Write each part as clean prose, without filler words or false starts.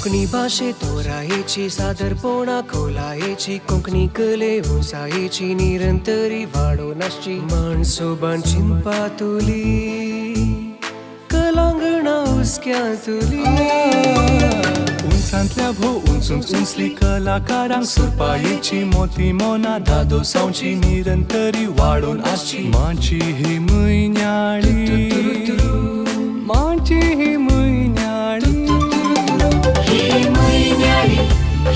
कोंकणी भाषे तोरायेची सादरपणा खोलायेची कोंकणी कले उंचायेची निरंतरी वाडोवन आसची माणसोबान चिंपातुली कलांगणा हुस्क्यांतुली उंचांतल्या भोव उंचूंच उंचली कलाकारांक सुरपायेची मोती मोना दादो सावची निरंतरी वाडोवन आसची माची ही म्हयन्याळी माची ही म्हयन्याळी ही म्हयन्याळी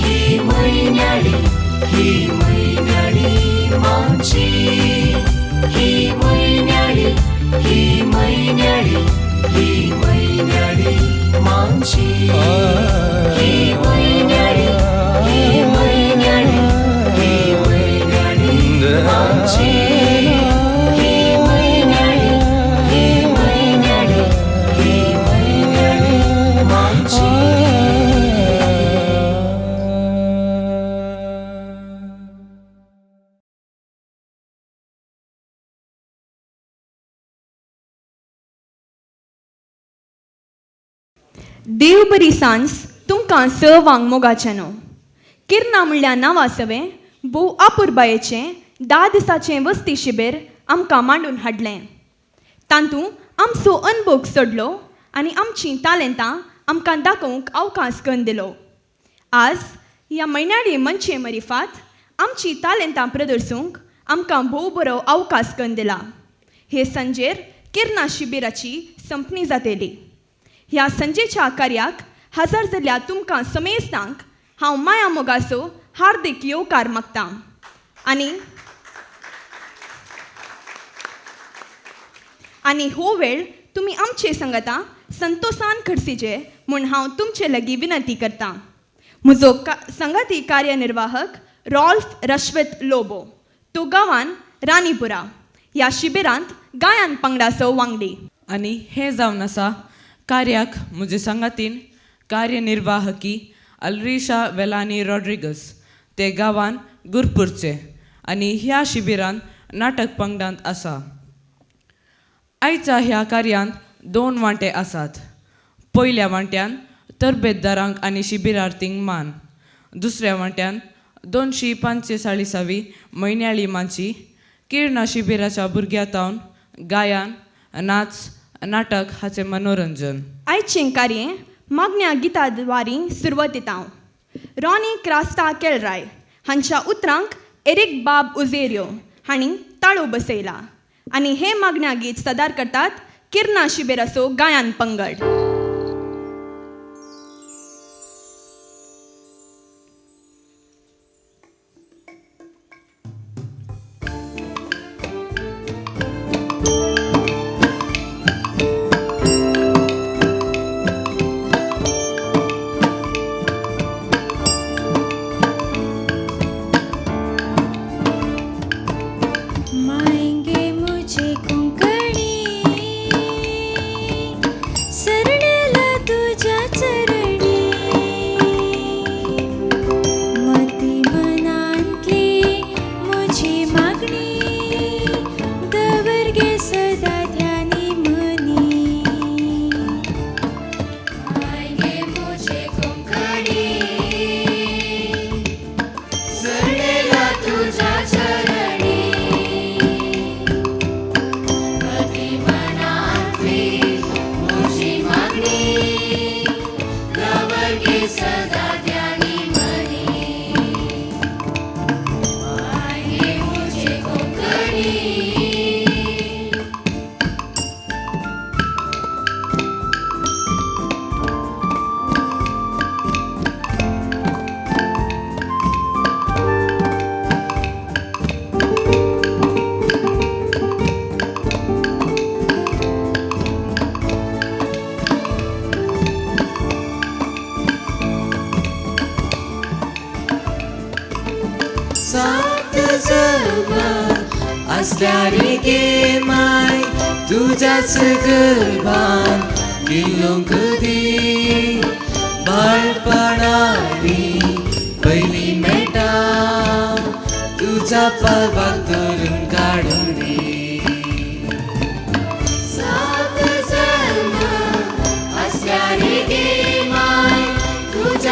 ही म्हयन्याळी ही म्हयन्याळी माची ही म्हयन्याळी ही म्हयन्याळी ही म्हयन्याळी माची ही म्हयन्याळी ही म्हयन्याळी ही म्हयन्याळी माची ही म्हयन्याळी ही म्हयन्याळी ही म्हयन्याळी माची देव बरी सांज तुमकां स वांगमोगाचेनो किर्ना म्हणल्या नांवासवें भोव आपुरबायेचें 10 दिसाचें वस्ती शिबीर आमकां मांडून हाडलें. तातूंत आमचो अनुभव चडलो आनी आमचीं तालेंतां आमकां दाखोवंक अवकाश करून दिलो. आज ह्या म्हयन्याळी मंचे मरिफात आमचीं तालेंतां प्रदर्शूंक आमकां भोव बरो अवकाश करून दिला. हे संजेर किर्ना शिबिराची संपणी जातली. ह्या संजेच्या कार्याक हजर जाल्ल्या तुमकां समेस्तांक हांव माया मोगाचो हार्दिक येवकार मागतां आनी हो वेळ तुमी आमचे संगता संतोषान खर्चिचे म्हूण हांव तुमचे लागीं विनंती करतां. म्हजो संगती कार्यनिर्वाहक रॉल्फ रश्वेत लोबो तो गांवान रानीपुरा ह्या शिबिरांत गायन पंगडाचो वांगडी आनी हें जावन आसा कार्याक म्हजे संगातीन कार्यनिर्वाहकी अल्रिशा वेलानी रॉड्रिगस ते गांवान गुरपूरचे आनी ह्या शिबिरांत नाटक पंगडांत आसा. आयच्या ह्या कार्यांत 2 वांटे आसात. पयल्या वांट्यान तरबेतदारांक आनी शिबिरार्थींक मान, दुसऱ्या वांट्यान 245 म्हयन्याळी माची किर्ना शिबिराच्या भुरग्यां गायन नाच नाटक हाचें मनोरंजन. आयचें कार्य मागण्या गिता द्वारी सुरवातीत रॉनी क्रास्ता केळराय हांच्या उतरांक एरिक बाब उजेरियो हांणी ताळो बसयला आनी हे मागण्या गीत सादर करतात किर्ना शिबिराचो गायन पंगड. असल्यारी गे माय तुझ्याच गर्भान गेलो कधी बाळपणारी पहिली मेटा तुझा पावाक धरून काढून असल्यारी गे माय तुझ्या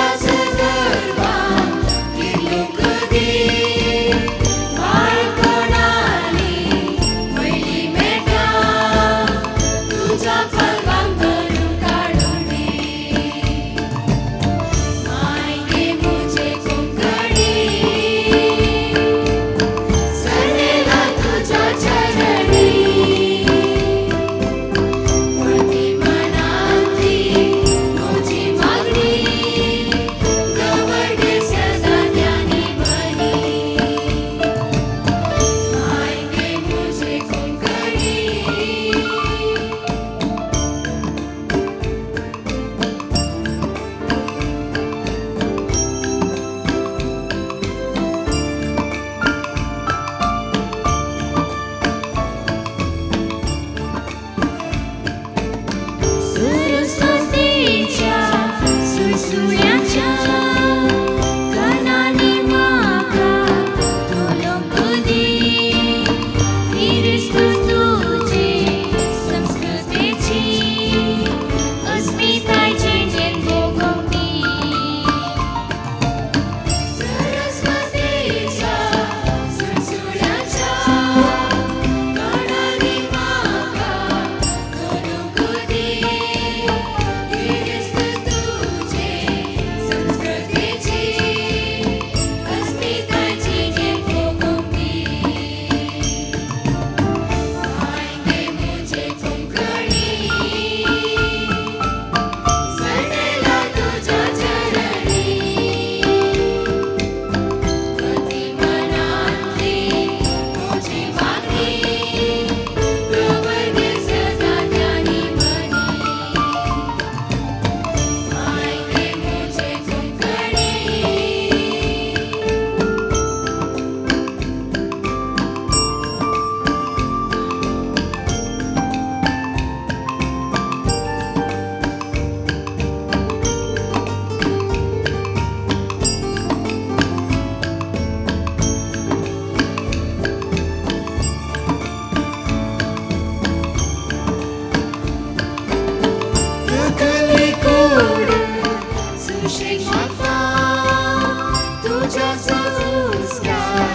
तुझ्या संस्कार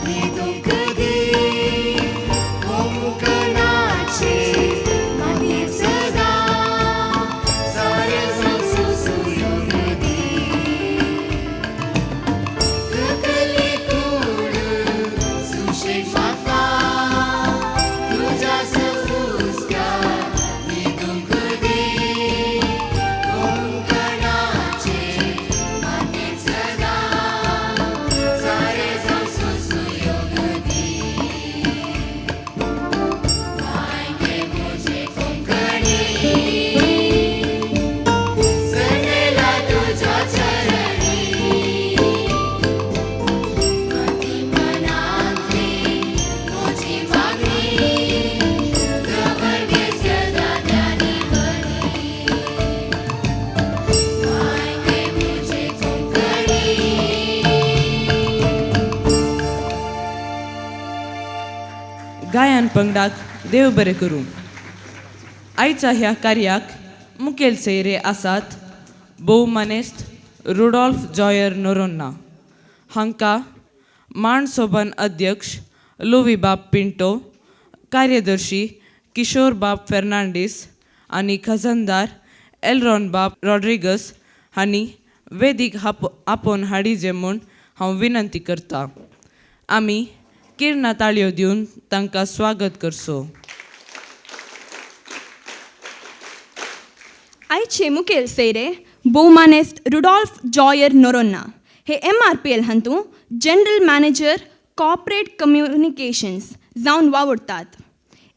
निदुंक दे कोंकणाचे माती सदा सारे सुयोग दे ककली कूड सुशेष माता तुझ्या संस्कार निदुंक दे कोंकणाचे माती सदा सारे सुयोग दे मायके मुझे कोंकणी सनेला तुझ्या चरणी माती मनातली तुझी मागणी गवरगे सदा ज्ञानी बनी मायके मुझे कोंकणी गायन पंगडाक देव बरें करूं. आयच्या ह्या कार्याक मुखेल सैरे आसात भोवमानेस्त रुडॉल्फ जॉयर नोरोन्ना, हांकां माणसोबान अध्यक्ष लोवी बाब पिंटो, कार्यदर्शी किशोर बाब फेर्नांडीस आनी खजनदार एलरॉन बाब रॉड्रिगस हांणी वेदीक आपोवन हाडिजे म्हूण हांव विनंती करतां. आमी किर्ना ताळयो दिवन तांकां स्वागत करचो. आयचे मुखेल सैरे भोवमानेस्त रुडॉल्फ जॉयर नोरोन्ना हे MRPL हातूं जनरल मॅनेजर कॉर्पोरेट कम्युनिकेशन्स जावन वावुरतात.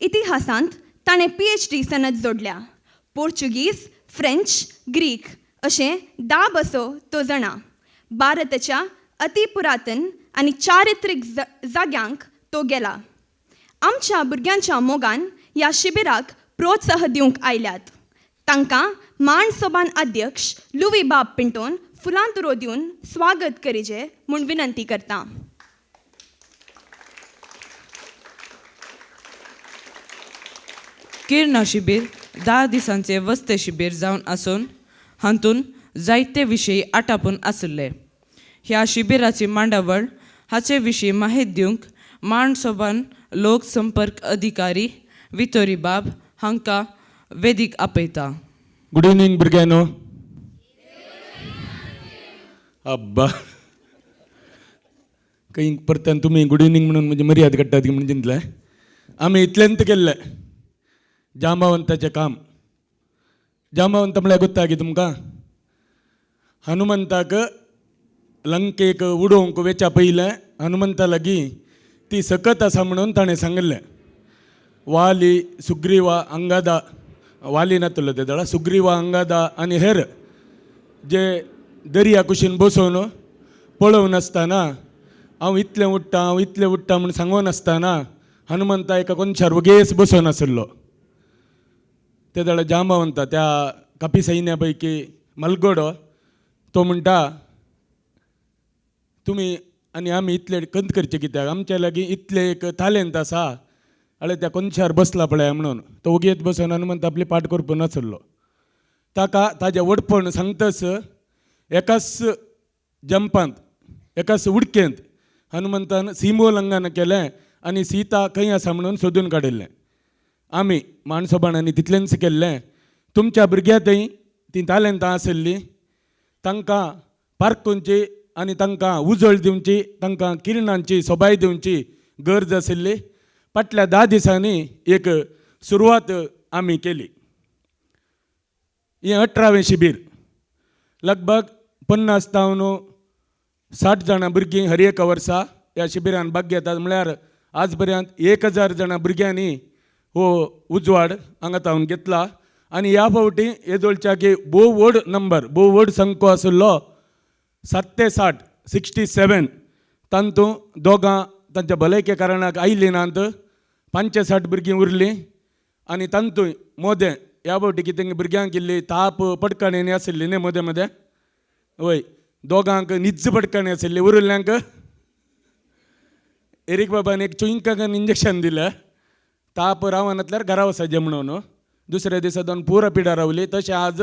इतिहासांत ताणें PhD सनद जोडल्या. पोर्चुगीज, फ्रेंच, ग्रीक अशें 10 भासो तो जाणा. भारताच्या अतिपुरातन आनी चारित्रीक जाग्यांक तो गेला. आमच्या भुरग्यांच्या मोगान ह्या शिबिराक प्रोत्साह दिवंक आयल्यात. तांकां माणसोबान अध्यक्ष लुवी बाब पिंटोन फुलां तुरो दिवन स्वागत करीजे म्हूण विनंती करता. किर्ना शिबीर 10 दिसांचे वस्ते शिबीर जावन आसून हातूंत जायते विशय आटापून आसले. ह्या शिबिराची मांडावळ हाचे विशीं माहिती दिवंक माणसोबान लोक संपर्क अधिकारी वितोरी बाब हांकां वेदीक आपयता. गुड इवनिंग भुरग्यांनो. अब्बा काही परतन तुमी गुड इवनिंग म्हणून म्हणजे मर्याद काडटात म्हणून चिंतलें. आमी इतल्यांत केल्लें जांबावंताचें काम. जांबावंत म्हळ्यार गोत्ता की तुमकां? हनुमंताक लंकेक उडोवंक वेच्या पयलें हनुमंता लागीं ती सकत आसा म्हणून ताणें सांगलें. वाली, सुग्रीवा, अंगादा, वाली नातलो ते दळा, सुग्रीवा, अंगादा आनी हेर जे दर्या कुशीन बसोवन पळोवन आसतना हांव इतलें उडटा म्हूण सांगून आसतना हनुमंता एका कोनशार वगेस बसोन आसलो. ते दळा जांबावंता त्या कापी सैन्या पैकी मलगडो तो म्हणटा तुमी आनी आमी इतले कंत करचे कित्याक? आमच्या लागीं इतले एक तालेंत आसा आळे त्या कोनशार बसला पळय म्हणून. तो वगेत बसोन हनुमंत आपली पाट करपून नासलो. ताका ताजें वडपण सांगतस एकाच जंपांत एकाच उडकेंत हनुमंतान सीमोल्लंघन केलें आनी सीता खंय आसा म्हणून सोदून काडिल्लें. आमी माणसोबाणांनी तितलेंच केल्लें. तुमच्या भुरग्यांतय ती तालेंतां आसली तांकां पारखुंची आनी तांकां उजळ दिवची, तांकां किरणांची सोबाय दिवची गरज आशिल्ली. फाटल्या 10 दिसांनी एक सुरवात आमी केली. हें 18वें शिबीर. लगभग 50 तावन 60 जाणां भुरगीं हर एका वर्सा ह्या शिबिरान भाग घेतात. म्हळ्यार आज पर्यंत 1000 जाणां भुरग्यांनी हो उजवाड हांगा तावन घेतला. आनी ह्या फावटी येदोळच्या की भोव व्हड नंबर, भोव व्हड संख्या आशिल्लो 67, 67. तातूंत दोगां तांच्या भलायके कारणाक आयिल्लीं नात. 65 भुरगीं उरलीं. आनी तातूंय मोदें ह्या फावटी कितें भुरग्यांक इल्ली ताप पडकाणीं आशिल्ली न्ही मदें मदें. वय दोगांक निज्ज पडकाणी आशिल्ली. उरिल्ल्यांक एरीक बाबान एक चुईंकान इंजेक्शन दिलें. ताप रावनातल्यार घरा वचचें म्हणून. दुसऱ्या दिसा 2 पुरा पिडा रावली. तशें आज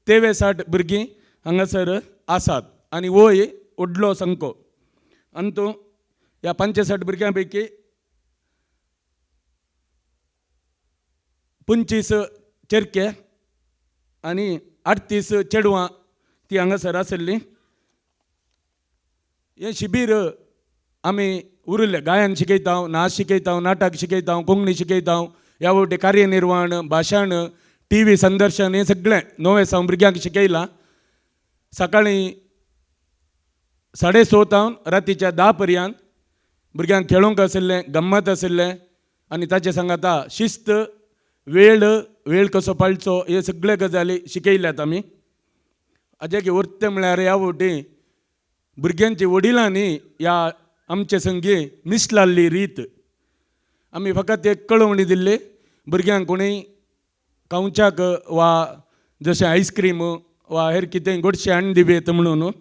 63 भुरगीं हांगासर आसात. आनी वय व्हडलो संख्यो अंतू ह्या 65 भुरग्यां पैकी 25 चेरके आनी 38 चेडवां ती हांगासर आसली. हें शिबीर आमी उरले गायन शिकयता, नाच शिकयता, नाटक शिकयता, कोंकणी शिकयता, ह्या वटेन कार्यनिर्वहण, भाशण, TV संदर्शन हें सगळें 9 भुरग्यांक शिकयलां. सकाळीं 6:30 तावन रातीच्या 10 पर्यंत भुरग्यांक खेळूंक आशिल्लें, गम्मत आशिल्लें आनी ताचे सांगाता शिस्त, वेळ कसो पाळचो हे सगळे गजाली शिकयल्यात आमी. हाजे की उरतें म्हळ्यार ह्या वटेन भुरग्यांची वडिलांनी ह्या आमचे संगी मिसलाल्ली रीत आमी फकत एक कळवणी दिल्ली, भुरग्यांक कोणीय खावच्याक वा जशें आयस्क्रीम वा हेर कितेंय गोडशें हाडून दिवेत म्हणून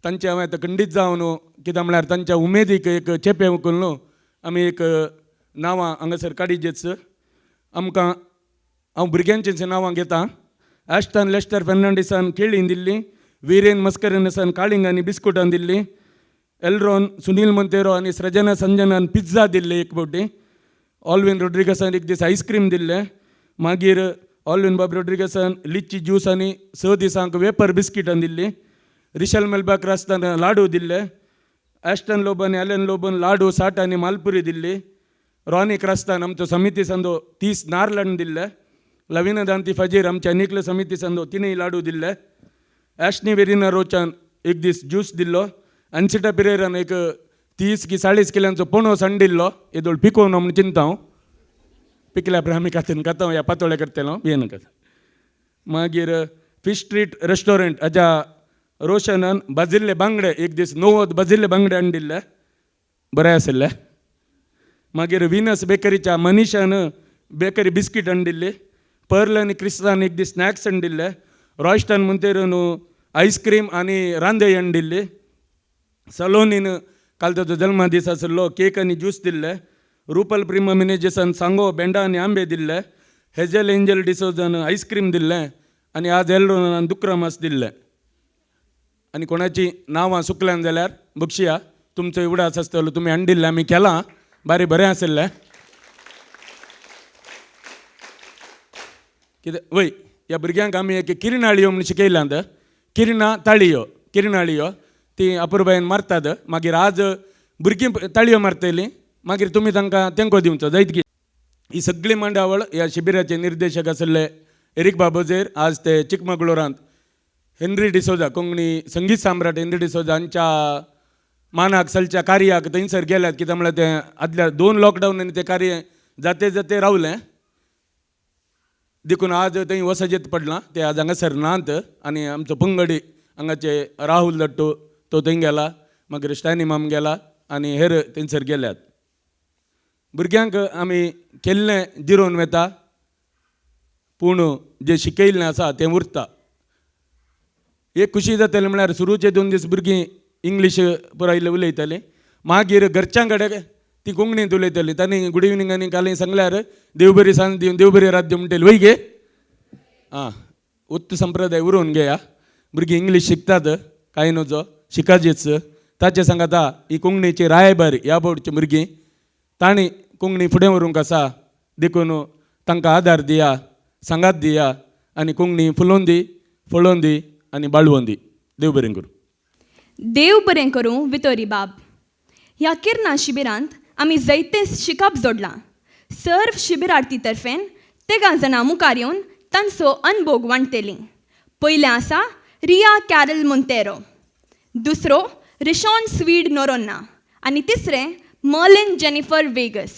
तांचे हांवें आतां खंडीत जावन कित्याक म्हळ्यार तांच्या उमेदीक एक चेपें उखलून आमी एक नांवां हांगासर काडिजेच. आमकां हांव भुरग्यांचींच नांवां घेतां. ॲस्टन लेस्टर फेर्नांडीसान केळीं दिल्लीं, वीरेन मस्करेनसान काळिंग आनी बिस्कुटां दिल्लीं, एल्रोन सुनील मोंतेरो आनी सृजना संजनान पिझ्झा दिल्ले एक फावटी, ऑल्विन रोड्रिगसान एक दीस आयस्क्रीम दिल्लें, मागीर ऑल्विन बाब रोड्रिगसान लिची ज्यूस आनी 6 दिसांक वेपर बिस्किटां दिल्लीं, रिशल मेल्बा क्रास्तान लाडू दिल्ले, ॲस्टन लोबन एलन लोबन लाडू 60 आनी मालपुरी दिल्ली, रॉनी क्रास्तान आमचो समिती संदो 30 नारळ दिल्ले, लविना दांती फजीर आमच्या निकल समिती संदो 3 लाडू दिल्ले, ॲशनी वेरिना रोचान एक दीस ज्यूस दिल्लो, अनसिटा पिरेरान एक 30 की 40 किल्यांचो पोणो सांडिल्लो, येदोळ पिकोवन म्हूण चिंता हांव पिकल्या उपरांत आमी खाता ह्या पातोळे करतलो येन कथा. मागीर फिश स्ट्रीट रेस्टॉरंट हाच्या रोशनान भाजिल्ले बांगडे एक दीस 90 भाजिल्ले बांगडे हाडून दिल्ले, बरें आशिल्ले. मागीर विनस बेकरीच्या मनीशान बेकरी बिस्कीट हाडून दिल्ली, पर्ल आनी क्रिस्तान एक दीस स्नॅक्स हाडून दिल्ले, रॉयस्टन म्हणतेरून आयस्क्रीम आनी रांदे हाडून दिल्ली, सलोनीन काल ताचो जल्मदीस आशिल्लो केक आनी ज्यूस दिल्ले, रुपल प्रिमा मिनेजेसान सांगो बेंडा आनी आंबे दिल्ले, हेजल एंजल डिसोजान आयस्क्रीम दिल्लें आनी आज एल्रोनान दुक्रमास दिल्ले. आनी कोणाची नांवां सुकल्यान जाल्यार बक्षिया तुमचो उडास आसतलो, तुमी हाडून दिल्ले आमी केलां, बारी बरें आशिल्लें. कितें वय ह्या भुरग्यांक आमी एक किरणाळयो म्हूण शिकयल्यात, किरणाळयो ती अपुरबायेन मारतात. मागीर आज भुरगीं ताळयो मारतलीं, मागीर तुमी तांकां तेंको दिवचो जायत की. ही सगळी मांडावळ ह्या शिबिराचे निर्देशक आशिल्ले एरिक बाबोजेर, आज ते चिकमगळुरांत हेनरी डिसोजा कोंकणी संगीत सम्राट हेनरी डिसोजा हांच्या मानाक चलच्या कार्याक थंयसर गेल्यात. कित्याक म्हळ्यार ते आदल्या 2 लॉकडावनांनी ते कार्य जाते रावलें देखून आज थंय वसजेत पडलां. ते आज हांगासर नात आनी आमचो पंगडी हांगाचे राहुल दट्टू तो थंय गेला, मागीर स्टॅनी माम गेला आनी हेर थंयसर गेल्यात. भुरग्यांक आमी केल्लें जिरोवन वेता, पूण जें शिकयल्लें आसा तें उरता. एक खुशी जाताली म्हळ्यार सुरूचे 2 दीस भुरगीं इंग्लीश पुराय उलयतालीं, मागीर घरच्यां कडेन ती कोंकणींत उलयतालीं. तांणी गुड इवनिंग आनी काल सांगल्यार देव बरी सांज दिवन देव बरी रात दिवन म्हणटली वय गे. उत्त संप्रदाय उरोवन घेया. भुरगीं इंग्लीश शिकतात, कांय नजो शिकाजेच. ताचे सांगाता ही कोंकणीची रायबारी ह्या बोर्डची भुरगीं, तांणी कोंकणी फुडें व्हरूंक आसा, देखून तांकां आदार दिया, सांगात दिया आनी कोंकणी फुलोवन दी, फळोवन दी आनी बाळोवन दी. देव बरें करूं. देव बरें करूं वितोरी बाब. ह्या किरणा शिबिरांत आमी जायते शिकप जोडलां. सर्व शिबिरार्थी तर्फेन तेगा जाणां मुखार येवन तांचो अनुभव वांटतलीं. पयलें आसा रिया कॅरल मोंतेरो, दुसरो रिशॉन स्वीड नोरोन्ना आनी तिसरें मर्लिन जेनिफर वेगस.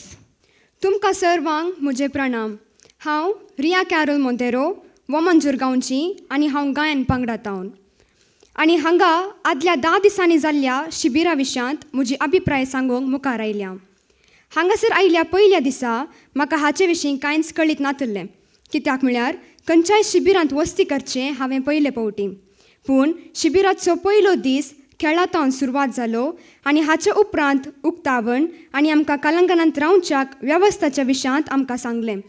तुमकां सर्वांक म्हजे प्रणाम. हांव रिया कॅरल मोंतेरो, वमंजूर गांवची आनी हांव गायन पंगडांतावन. आनी हांगा आदल्या 10 दिसांनी जाल्ल्या शिबिरा विशयांत म्हजी अभिप्राय सांगूंक मुखार आयल्या. हांगासर आयिल्ल्या पयल्या दिसा म्हाका हाचे विशीं कांयच कळीत नासलें, कित्याक म्हळ्यार खंयच्याय शिबिरांत वस्ती करचें हांवें पयले फावटी. पूण शिबिराचो पयलो दीस खेळांतावन सुरवात जालो आनी हाचे उपरांत उक्तावण आनी आमकां कलंगनांत रावच्याक वेवस्थाच्या विशयांत आमकां सांगलें.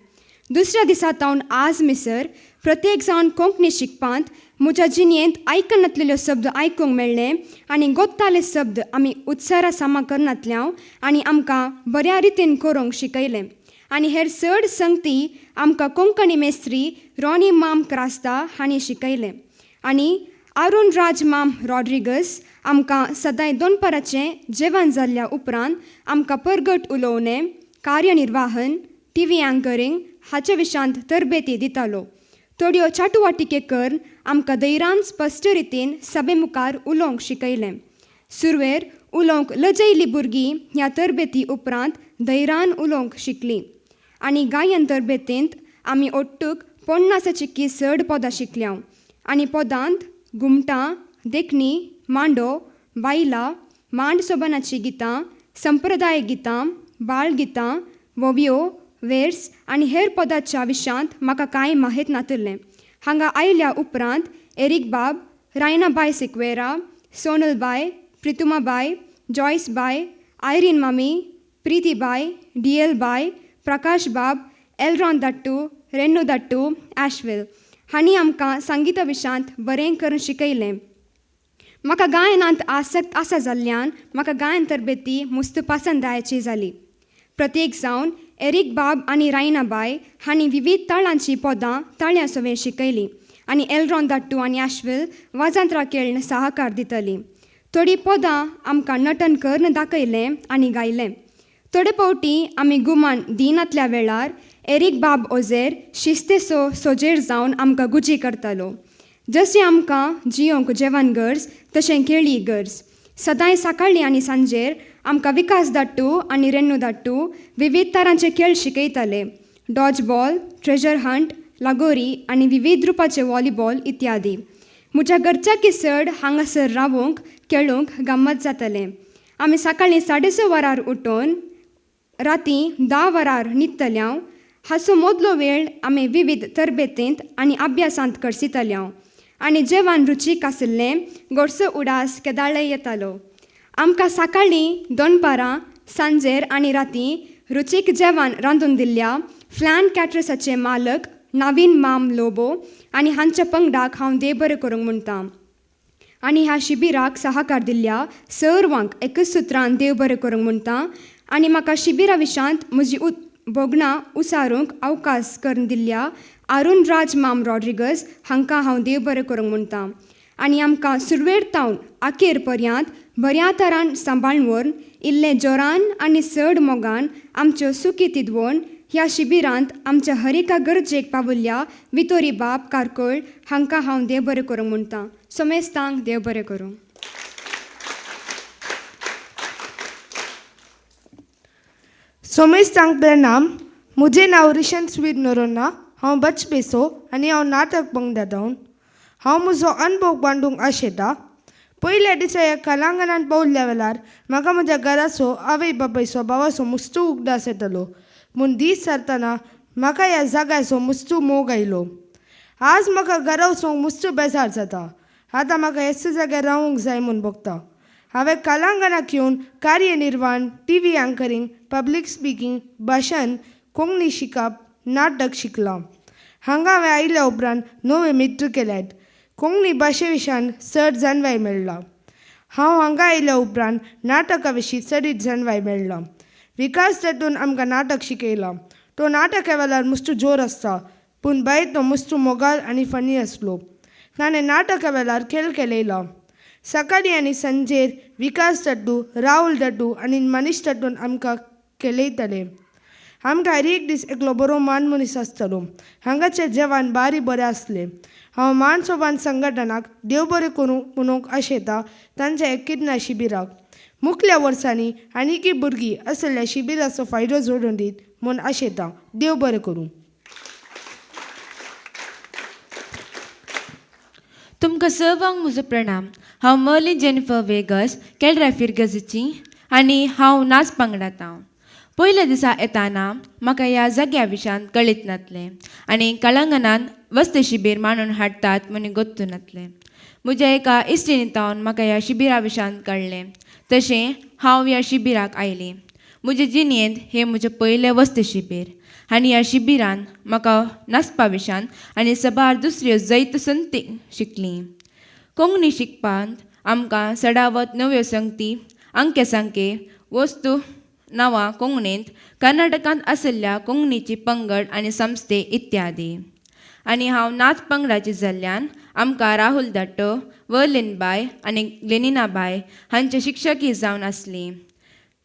दुसऱ्या दिसा तावन आज मिसर प्रत्येक जावन कोंकणी शिकपांत म्हज्या जिणेंत आयकनातलेल्यो शब्द आयकूंक मेळ्ळे आनी गोत्ताले शब्द आमी उत्सारा समाकरणांतल्यान आनी आमकां बऱ्या रितीन करूंक शिकयले आनी हेर चड संगती आमकां कोंकणी मेस्त्री रॉनी माम क्रास्ता हांणी शिकयले आनी अरुण राज माम रॉड्रिगस आमकां सदांय दोनपराचें जेवण जाल्ल्या उपरांत आमकां परगट उलोवणें कार्यनिर्वाहन TV अँकरींग हाचे विशयांत तरबेती दितालो थोड्यो चाटुवाटिके करून आमकां धैर्यान स्पश्ट रितीन सभे मुखार उलोवंक शिकयलें सुरवेर उलोवंक लजयिल्लीं भुरगीं ह्या तरबेती उपरांत धैर्यान उलोवंक शिकलीं आनी गायन तरबेतींत आमी ओट्टूक 50ची चड पदां शिकल्यां आनी पदांत घुमटां देखणी मांडो बायला मांड सोबनाचीं गितां संप्रदाय गितां बाळगितां वोवयो वेर्स आनी हेर पदांच्या विशयांत म्हाका कांय माहीत नातलें हांगा आयल्या उपरांत एरिक बाब रायनाबाय सिक्वेरा सोनलबाय प्रितुमाबाय जॉयसबाय आयरीन मामी प्रितीबाय DL बाय प्रकाश बाब एलरॉन दट्टू रेन्नू दट्टू ॲशवेल हांणी आमकां संगीता विशयांत बरें करून शिकयलें म्हाका गायनांत आसक्त आसा जाल्ल्यान म्हाका गायन तरबेती मुस्त पसंदायची जाली प्रत्येक जावन एरिक बाब आनी रायनाबाय हांणी विविध ताळांची पदां ताळ्या सवे शिकयलीं आनी एलरॉन दट्टू आनी ॲशवेल वाजंत्रा खेळन सहकार दितलीं थोडीं पदां आमकां नटन करून दाखयलें आनी गायलें थोडे फावटी आमी गुमान दिनांतल्या वेळार एरिक बाब ओझेर शिस्तेसो सोजेर जावन आमकां गुजी करतालो जशें आमकां जियोंक जेवण गरज तशें खेळी गरज सदांय सकाळीं आनी सांजेर आमकां विकास दट्टू आनी रेन्नू दट्टू विविध तरांचे खेळ शिकयताले डॉज बॉल ट्रेजर हंट लगोरी आनी विविध रुपाचे व्हॉलीबॉल इत्यादी म्हज्या घरच्या किसड हांगासर रावूंक खेळूंक गंमत जातलें आमी सकाळीं 6:30 वरार उठून रातीं 10 वरार न्हिदतल्यां हाचो मदलो वेळ आमी विविध तरबेतींत आनी अभ्यासांत करसितल्यां आनी जेवण रुचीक आशिल्लें गोडसो उडास केदाळे येतालो आमकां सकाळीं दनपारां सांजेर आनी रातीं रुचीक जेवण रांदून दिल्ल्या फ्लॅन कॅटरसाचे मालक नवीन माम लोबो आनी हांच्या पंगडाक हांव देव बरें करूंक म्हणटां आनी ह्या शिबिराक सहकार दिल्ल्या सर्वांक एकच सुत्रान देव बरें करूंक म्हणटां आनी म्हाका शिबिरा विशयांत म्हजी भोगणां उसारूंक अवकाश करून दिल्ल्या अरुण राज माम रॉड्रिगस हांकां हांव देव बरें करूंक म्हणटां आनी आमकां सुरवेर तावन अखेर पर्यंत बऱ्या तरान सांबाळून व्हरून इल्लें जोरान आनी चड मोगान आमच्यो सुखी तिदवण ह्या शिबिरांत आमच्या हर एका गरजेक पावल्ल्या वितोरी बाब कारकोळ हांकां हांव देव बरें करूंक म्हणटां सोमेस्तांक देव बरें करूं सोमेस्तांक प्रणाम म्हजें नांव रिशन स्वीर नोरोना हांव बचपेसो आनी हांव नाटक पंगडांत हांव म्हजो अणभव मांडूंक आशेतां पयल्या दिसा ह्या कलांगणांत पावल्ल्या वेळार म्हाका म्हज्या घराचो आवय बापायचो भावाचो मुस्तू उगडास येतालो म्हूण दीस सरतना म्हाका ह्या जाग्याचो मुस्तू मोग आयलो आज म्हाका घरा वचूंक मुस्तू बेजार जाता आतां म्हाका ह्याच जाग्यार रावूंक जाय म्हूण बगता हांवें कलांगणाक येवन कार्यनिर्वाहन TV अँकरींग पब्लीक स्पिकींग भाशण कोंकणी शिकप नाटक शिकलां हांगा हांवें आयल्या उपरांत नवे मित्र केल्यात कोंकणी भाशे विशयान चड जाणवाय मेळ्ळा हांव हांगा आयल्या उपरांत नाटका विशीं चडीत जाणवाय मेळ्ळा विकास दट्टून आमकां नाटक शिकयलां तो नाटका वेळार मुस्तू जोर आसता पूण भायर तो मुस्तू मोगाल आनी फनी आसलो ताणें नाटका वेळार खेळ केलयला सकाळीं आनी सांजेर विकास दट्टू राहुल दट्टू आनी मनीश दट्टून आमकां केलयतले आमकां हर एक दीस एकलो बरो मान मनीस आसतलो हांगाचें जेवण बारी बरें आसलें हांव मान सोबान संघटनाक देव बरें करूं म्हणूंक आशेतां तांच्या एकीदना शिबिराक मुखल्या वर्सांनी आनीकय भुरगीं आसलेल्या शिबिराचो फायदो जोडून दीत म्हूण आशेतां देव बरें करूं तुमकां सर्वांक म्हजो प्रणाम हांव मर्लिन जेनिफर वेगस केलराफीर गजेची आनी हांव नाच पंगडांत पयल्या दिसा येताना म्हाका ह्या जाग्या विशयान कळीत नासलें आनी कलांगणान वस्ती शिबीर मांडून हाडटात म्हूण गोत्तू नासलें म्हज्या एका इश्टिणीतावन म्हाका ह्या शिबिरा विशयान कळ्ळें तशें हांव ह्या शिबिराक आयलें म्हजे जिणेंत हें म्हजें पयलें वस्ती शिबीर आनी ह्या शिबिरांत म्हाका नाचपा विशान आनी सबार दुसऱ्यो जायत्यो संती शिकलीं. कोंकणी शिकपांत आमकां सडावत नव्यो संगती, अंके सांके, वस्तू नांवां कोंकणींत, कर्नाटकांत आशिल्ल्या कोंकणीची पंगड आनी संस्थे इत्यादी. आनी हांव नाच पंगडाची जाल्ल्यान आमकां राहुल दट्टो, वर्लिनबाय आनी लेनिनाबाय हांचे शिक्षकी जावन आसलीं.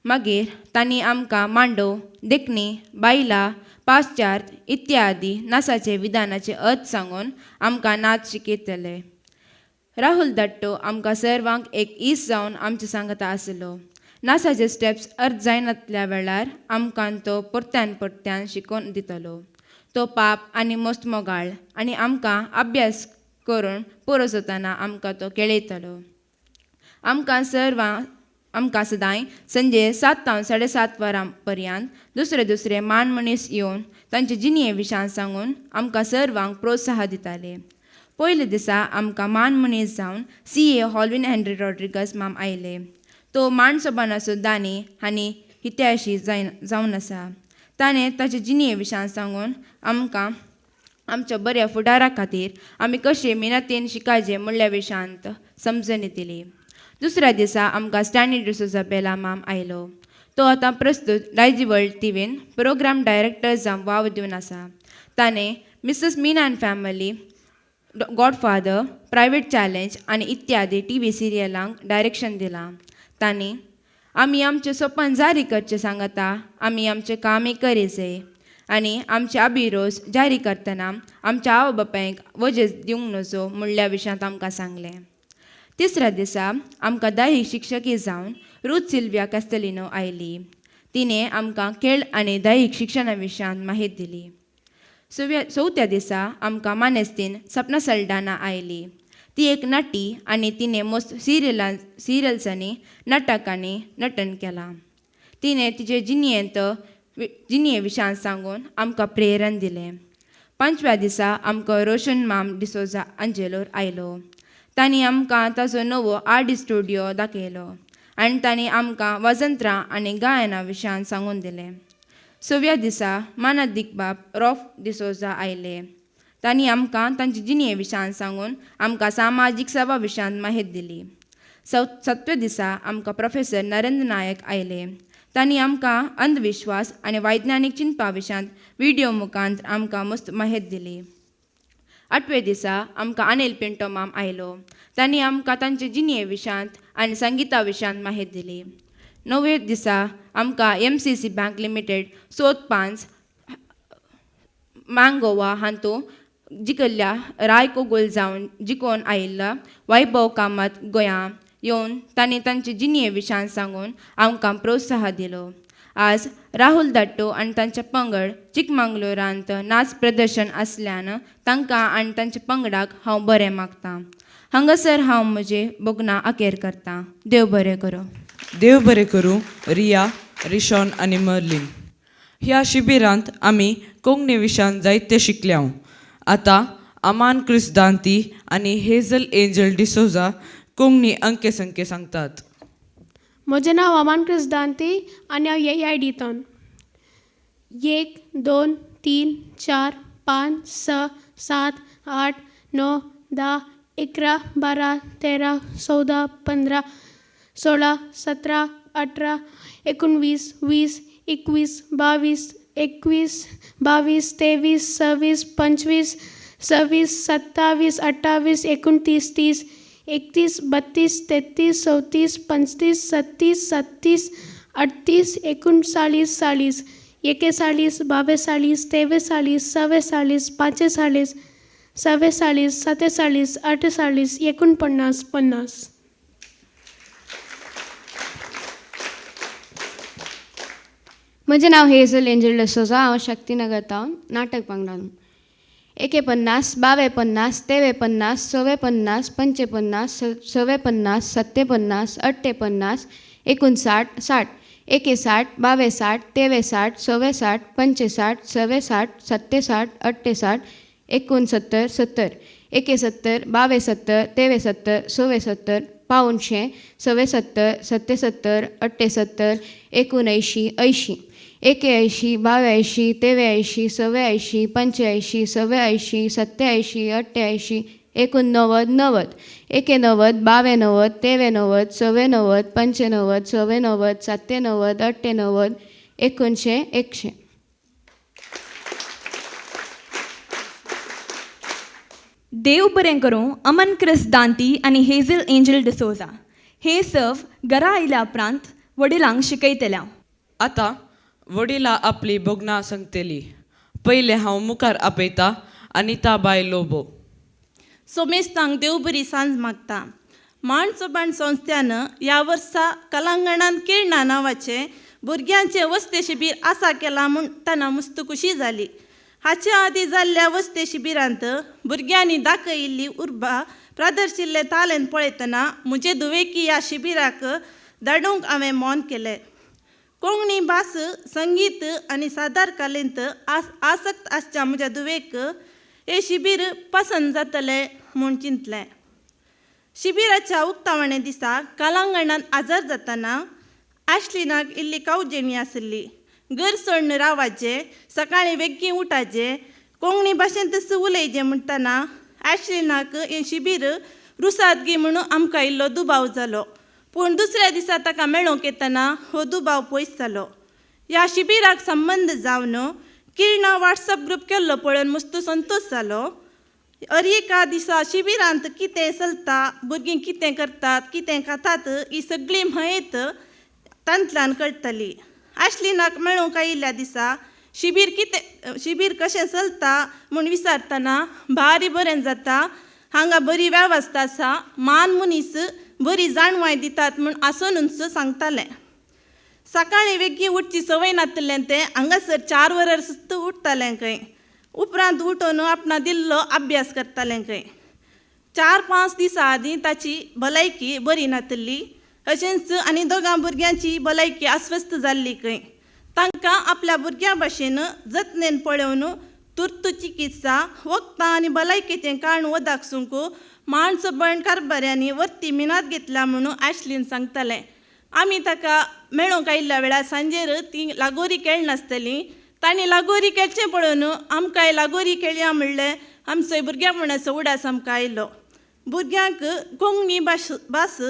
मागीर तांणी आमकां मांडो, देखणी, बायला, पाश्चात्य इत्यादी नाचाचे विधानाचे अर्थ सांगून आमकां नाच शिकयतले. राहुल दट्टो आमकां सर्वांक एक इश्ट जावन आमचे सांगता आसलो. नाचाचे स्टेप्स अर्थ जायनातल्या वेळार आमकां तो परत्यान शिकोवन दितलो. तो पाप आनी मस्त मोगाळ आनी आमकां अभ्यास करून पुरो जातना आमकां तो खेळयतलो. आमकां सदांय संजे 7 ते 7:30 वरां पर्यंत दुसरे मान मनीस येवन तांचे जिणये विशान सांगून आमकां सर्वांक प्रोत्साह दिताले. पयले दिसा आमकां मान मनीस जावन CA हॉल्विन हेनरी रॉड्रिगस माम आयले. तो माणसोबानाचो दानी आनी हित्याशी जावन आसा. ताणें ताचे जिणये विशान सांगून आमकां आमच्या बऱ्या फुडारा खातीर आमी कशे मेहनतीन शिकायचे म्हणल्या विशांत समजणी दिली. दुसऱ्या दिसा आमकां स्टॅनी डिसोजा बेला माम आयलो. तो आतां प्रस्तुत रायजी वर्ल्ड टीव्हीन प्रोग्राम डायरेक्टर जावन वाव दिवन आसा. ताणें Mrs Meena and family, godfather, private challenge आनी इत्यादी TV सिरियलांक डायरेक्शन दिलां. तांणी आमी आमचें सपन जारी करचें सांगता, आमी आमचें कामय करीचे आनी आमचे अभिरोस जारी करतना आमच्या आवय बापायक वजेस दिवंक नजो म्हणल्या विशयांत आमकां सांगलें. तिसऱ्या दिसा आमकां दैहीक शिक्षकी जावन रूथ सिल्विया कॅस्टेलिनो आयली. तिणें आमकां खेळ आनी दैहीक शिक्षणा विशयांत माहिती दिली. चवथ्या दिसा आमकां मानेस्तीन सपना सल्डाना आयली. ती एक नटी आनी तिणें मस्त सिरियल्सांनी नाटक आनी नटन केलां. तिणें तिचे जिणये विशयान सांगून आमकां प्रेरण दिलें. 5व्या दिसा आमकां रोशन माम डिसोजा आंजेलोर आयलो. तांणी आमकां ताचो नवो आर्ट स्टुडियो दाखयलो आनी तांणी आमकां वजंत्रां आनी गायना विशयान सांगून दिलें. 6व्या दिसा मानद दिग्बाब रॉफ डिसोजा आयले. तांणी आमकां तांचे जिणये विशयान सांगून आमकां सामाजीक सेवा विशयांत माहिती दिली. 7व्या दिसा आमकां प्रोफेसर नरेंद्र नायक आयले. तांणी आमकां अंधविश्वास आनी वैज्ञानीक चिंतपा विशयांत व्हिडिओ मुखांत आमकां मस्त माहिती दिली. 8व्या दिसा आमकां अनिल पिंटो माम आयलो. तांणी आमकां तांचे जिणये विशयांत आनी संगीता विशयांत माहिती दिली. 9व्या दिसा आमकां MCC बँक लिमिटेड सोत 5 मँगोवा हातूं जिखल्ल्या रायको गोल जावन जिखोवन आयिल्ल्या वैभव कामत गोंयां येवन तांणी तांचे जिणये विशयान सांगून आमकां प्रोत्साह दिलो. आज राहुल दट्टो आनी तांचे पंगड चिकमंगलोरांत नाच प्रदर्शन आसल्यान तांकां आनी तांच्या पंगडाक हांव बरें मागतां. हांगासर हांव म्हजें बोगनां अखेर करतां. देव बरें करूं. देव बरें करूं रिया, रिशॉन आनी मर्लिन. ह्या शिबिरांत आमी कोंकणी विशयान जायते शिकल्या. आतां अमान क्रिस दांती आनी हेझल एंजल डिसोजा कोंकणी अंके संख्ये सांगतात. म्हजें नांव अमान क्रिस दांती आनी हांव AII दितां. 1 2 3 4 5 6 7 8 9 10 11 12 13 14 15 16 17 18 19 20 21 22 21 22 23 26 25 26 27 28 29 30 31 32 33 34 35 37 37 38 39 40 41 42 43 44 45 46 47 48 49 50. म्हजें नांव हेझल एंजल डिसोजा. हांव शक्तीनगर तावन नाटक पंगडान. 51 52 50 53 54 55 56 57 58 59 60 61 62 63 64 65 67 67 68 69 70 71 72 73 74 500 77 77 78 79 80 81, 82, 83, 84, 85, 87, 87, 88, 89, 90, 91, 92, 93, 94, 95, 96, 97, 98, 100, 100. देव बरें करूं अमन क्रिस दांती आनी हेझल एंजल डिसोजा हे सर्व घरा आयल्या उपरांत वडिलांक शिकयतल्या. आतां वडिलां आपली बोगनां सांगतली. पयले हांव मुखार आपयता अनिता बाय लोबो. सोमेस्तांक देव बरी सांज मागता. माणसोबाण संस्थ्यानं ह्या वर्सा कलांगणान किरणा नांवाचे भुरग्यांचे वस्ते शिबीर आसा केला म्हूण ताना मस्त खुशी जाली. हाच्या आदीं जाल्ल्या वस्ते शिबिरांत भुरग्यांनी दाखयिल्ली उर्बा प्रदर्शिल्ले तालेंत पळयतना म्हजे दुवेकी ह्या शिबिराक धाडूंक हांवें मोन केलें. कोंकणी भास संगीत आनी सादर कलेंत आसक्त आसच्या म्हज्या दुवेक हे शिबीर पसंत जातलें म्हूण चिंतलें. शिबिराच्या उक्तावणे दिसा कलांगणांत आजर जातना ॲश्लिनाक इल्ली कावजेणी आसली. घर सोडून रावाचें, सकाळीं बेगीन उठाचें, कोंकणी भाशेंतच उलयचें म्हणटना ॲश्लिनाक हें शिबीर रुसात गी म्हणून आमकां इल्लो दुबाव जालो. पूण दुसऱ्या दिसा ताका मेळोवंक येतना हो दुबाव पयस जालो. ह्या शिबिराक संबंद जावन किरणा वॉट्सअप ग्रूप केल्लो पळोवन मस्त संतोश जालो. एका दिसा शिबिरांत कितें चलता, भुरगीं कितें करतात, कितें खातात ही सगळी म्हायत तांतल्यान कळटली. ॲश्लिनाक मेळोवंक आयिल्ल्या दिसा शिबीर कशें चलता म्हूण विचारतना भारी बरें जाता, हांगा बरी वेवस्था आसा, मान मनीस बरी जाणवाय दितात म्हूण आसोनूच सांगतालें. सकाळीं बेगीन उठची संवय नासलें तें हांगासर 4 वरां सुस्त उठतालें खंय. उपरांत उठोवन आपणा दिल्लो अभ्यास करतालें खंय. 4-5 दिसां आदीं ताची भलायकी बरी नासली. अशेंच आनी दोगां भुरग्यांची भलायकी अस्वस्थ जाल्ली खंय. तांकां आपल्या भुरग्यां भाशेन जतनेन पळोवन तुर्त चिकित्सा, वखदां आनी भलायकेचें कारण वदाकसूंक माणसोबण कारभाऱ्यांनी वर्ती मिनात घेतल्या म्हणून ॲश्लीन सांगतालें. आमी ताका मेळोवंक आयिल्ल्या वेळार सांजेर ती लागोरी खेळनासतलीं. तांणी लागोरी खेळचें पळोवन आमकांय लागोरी खेळया म्हणलें. आमचोय भुरग्यापणाचो उडास आमकां आयलो. भुरग्यांक कोंकणी भास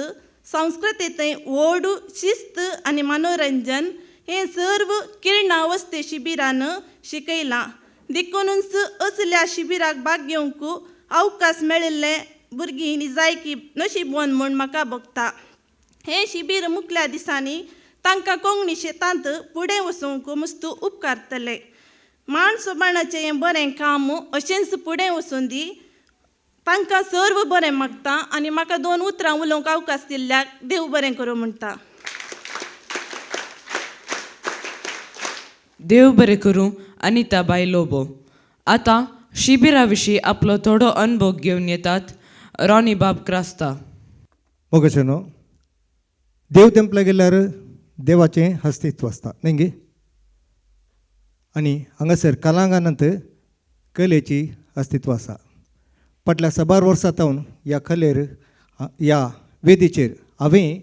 संस्कृतेंतय व्हड शिस्त आनी मनोरंजन हें सर्व किरणा वस्ते शिबिरान शिकयलां. देखूनच असल्या शिबिराक भाग घेवंक अवकाश मेळिल्ले भुरगीं जायकी नशीबवान म्हूण म्हाका भोगता. हें शिबीर मुखल्या दिसांनी तांकां कोंकणी शेतांत फुडें वचोवंक मस्त उपकारतलें. माणसोबाणाचें हें बरें काम अशेंच फुडें वचून दी. तांकां सर्व बरें मागता आनी म्हाका 2 उतरां उलोवंक अवकाश दिल्ल्याक देव बरें करूं म्हणटा. देव बरें करूं अनिता बाय लोबो. आतां शिबिरा विशीं आपलो थोडो अनुभव घेवन येतात रॉनी बाब क्रास्ता. मोगशनो देव तेंपला गेल्यार देवाचें अस्तित्व आसता न्ही गे. आनी हांगासर कलांगणांत कलेची अस्तित्व आसा. फाटल्या 12 वर्सां सावन ह्या कलेर ह्या वेदीचेर हांवें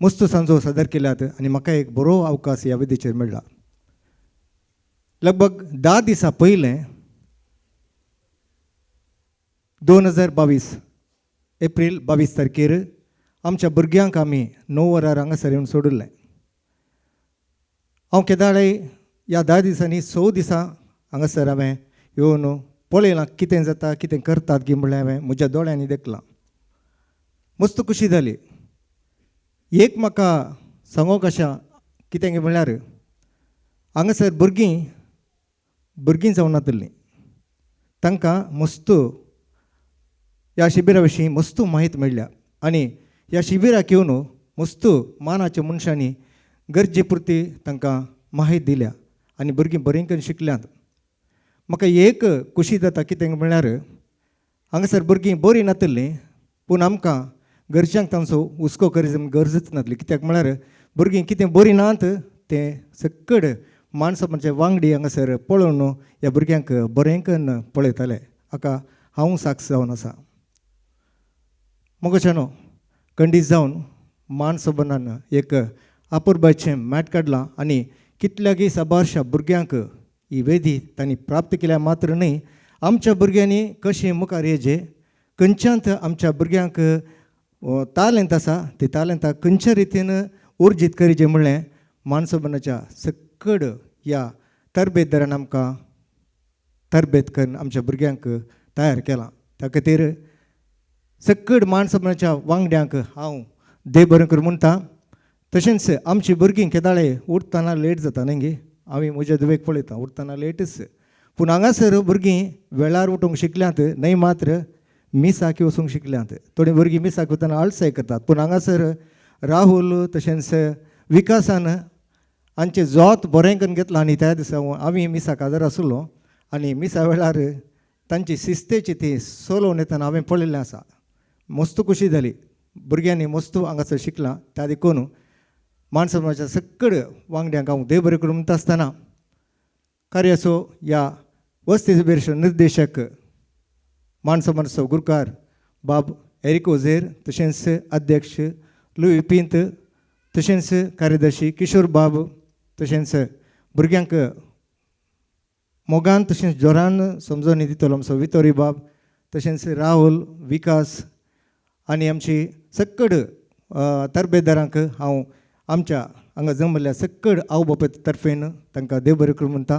मस्त सांजो सादर केल्यात आनी म्हाका एक बरो अवकाश ह्या वेदीचेर मेळ्ळा. लगभग 10 दिसां पयलें 2022 एप्रील 22 तारखेर आमच्या भुरग्यांक आमी 9 वरां हांगासर येवन सोडिल्लें. हांव केदाळे ह्या 10 दिसांनी 6 दिसां हांगासर हांवें येवन पळयलां कितें जाता, कितें करतात गी म्हणलें हांवें म्हज्या दोळ्यांनी देखलां. मस्त खुशी जाली. एक म्हाका सांगोंक अशें कितें गे म्हणल्यार हांगासर भुरगीं जावन नातलीं. तांकां मस्त ह्या शिबिरा विशीं मस्त माहीत मेळ्ळ्या आनी ह्या शिबिराक येवन मस्त मानाच्या मनशांनी गरजे पुरती तांकां माहीत दिल्या आनी भुरगीं बरें करून शिकल्यांत. म्हाका एक खुशी जाता कितें म्हणल्यार हांगासर भुरगीं बरीं नातलीं पूण आमकां घरच्यांक तांचो हुस्को करचो गरजच नासली. कित्याक म्हळ्यार भुरगीं कितें बरीं नात तें सकड माणसां म्हणजे वांगडी हांगासर पळोवन ह्या भुरग्यांक बरें करून पळयताले. हाका हांव साक्ष जावन आसा. मोगोशानो खंडीत जावन मानसोबनान एक अपुर्बाचें मॅट काडलां आनी कितल्यागी साबारशा भुरग्यांक ही वेदी तांणी प्राप्त केल्या मात्र न्ही आमच्या भुरग्यांनी कशें मुखार येजे खंयच्यांत आमच्या भुरग्यांक तालंत आसा ते तालंताक खंयच्या रितीन उर्जीत करीचें म्हणलें मानसोबनाच्या सकड ह्या तरबेतदारान आमकां तरबेत करून आमच्या भुरग्यांक तयार केलां. त्या खातीर सकड मानसोबनाच्या वांगड्यांक हांव देव बरें करूं म्हणटा. तशेंच आमची भुरगीं केदाळे उठतना लेट जाता न्ही गे हांवें म्हज्या दुवेक पळयता उठतना लेटच पूण हांगासर भुरगीं वेळार उठोवंक शिकल्यांत न्हय मात्र मिसाकी वचूंक शिकल्यांत. थोडीं भुरगीं मिसाक वतना आळसाय करतात पूण हांगासर राहुल तशेंच विकासान हांचें जोत बरें करून घेतलां आनी त्या दिसा हांवें मिसाक हजर आसलो आनी मिसा वेळार तांची शिस्तेची ती सोलोवन येतना हांवें पळयल्लें आसा. मस्त खुशी जाली. भुरग्यांनी मस्त हांगासर शिकलां. त्या देखून मानसोबनाच्या सकड वांगड्यांक हांव देव बरें करूं म्हणटा आसतना कार्याचो ह्या वस्ती शिबीराचो निर्देशक मानसोबनाचो गुरकार बाब एरिक ओझेर तशेंच अध्यक्ष लुई पिंत तशेंच कार्यदर्शी किशोर बाब तशेंच भुरग्यांक मोगान तशेंच जोरान समजोनी दितलो आमचो वितोरी बाब तशेंच राहुल विकास आनी आमची सकड तरबेतदारांक हांव आमच्या हांगा जमल्या सकड आवय बापाय तर्फेन तांकां देव बरें करूं म्हणटा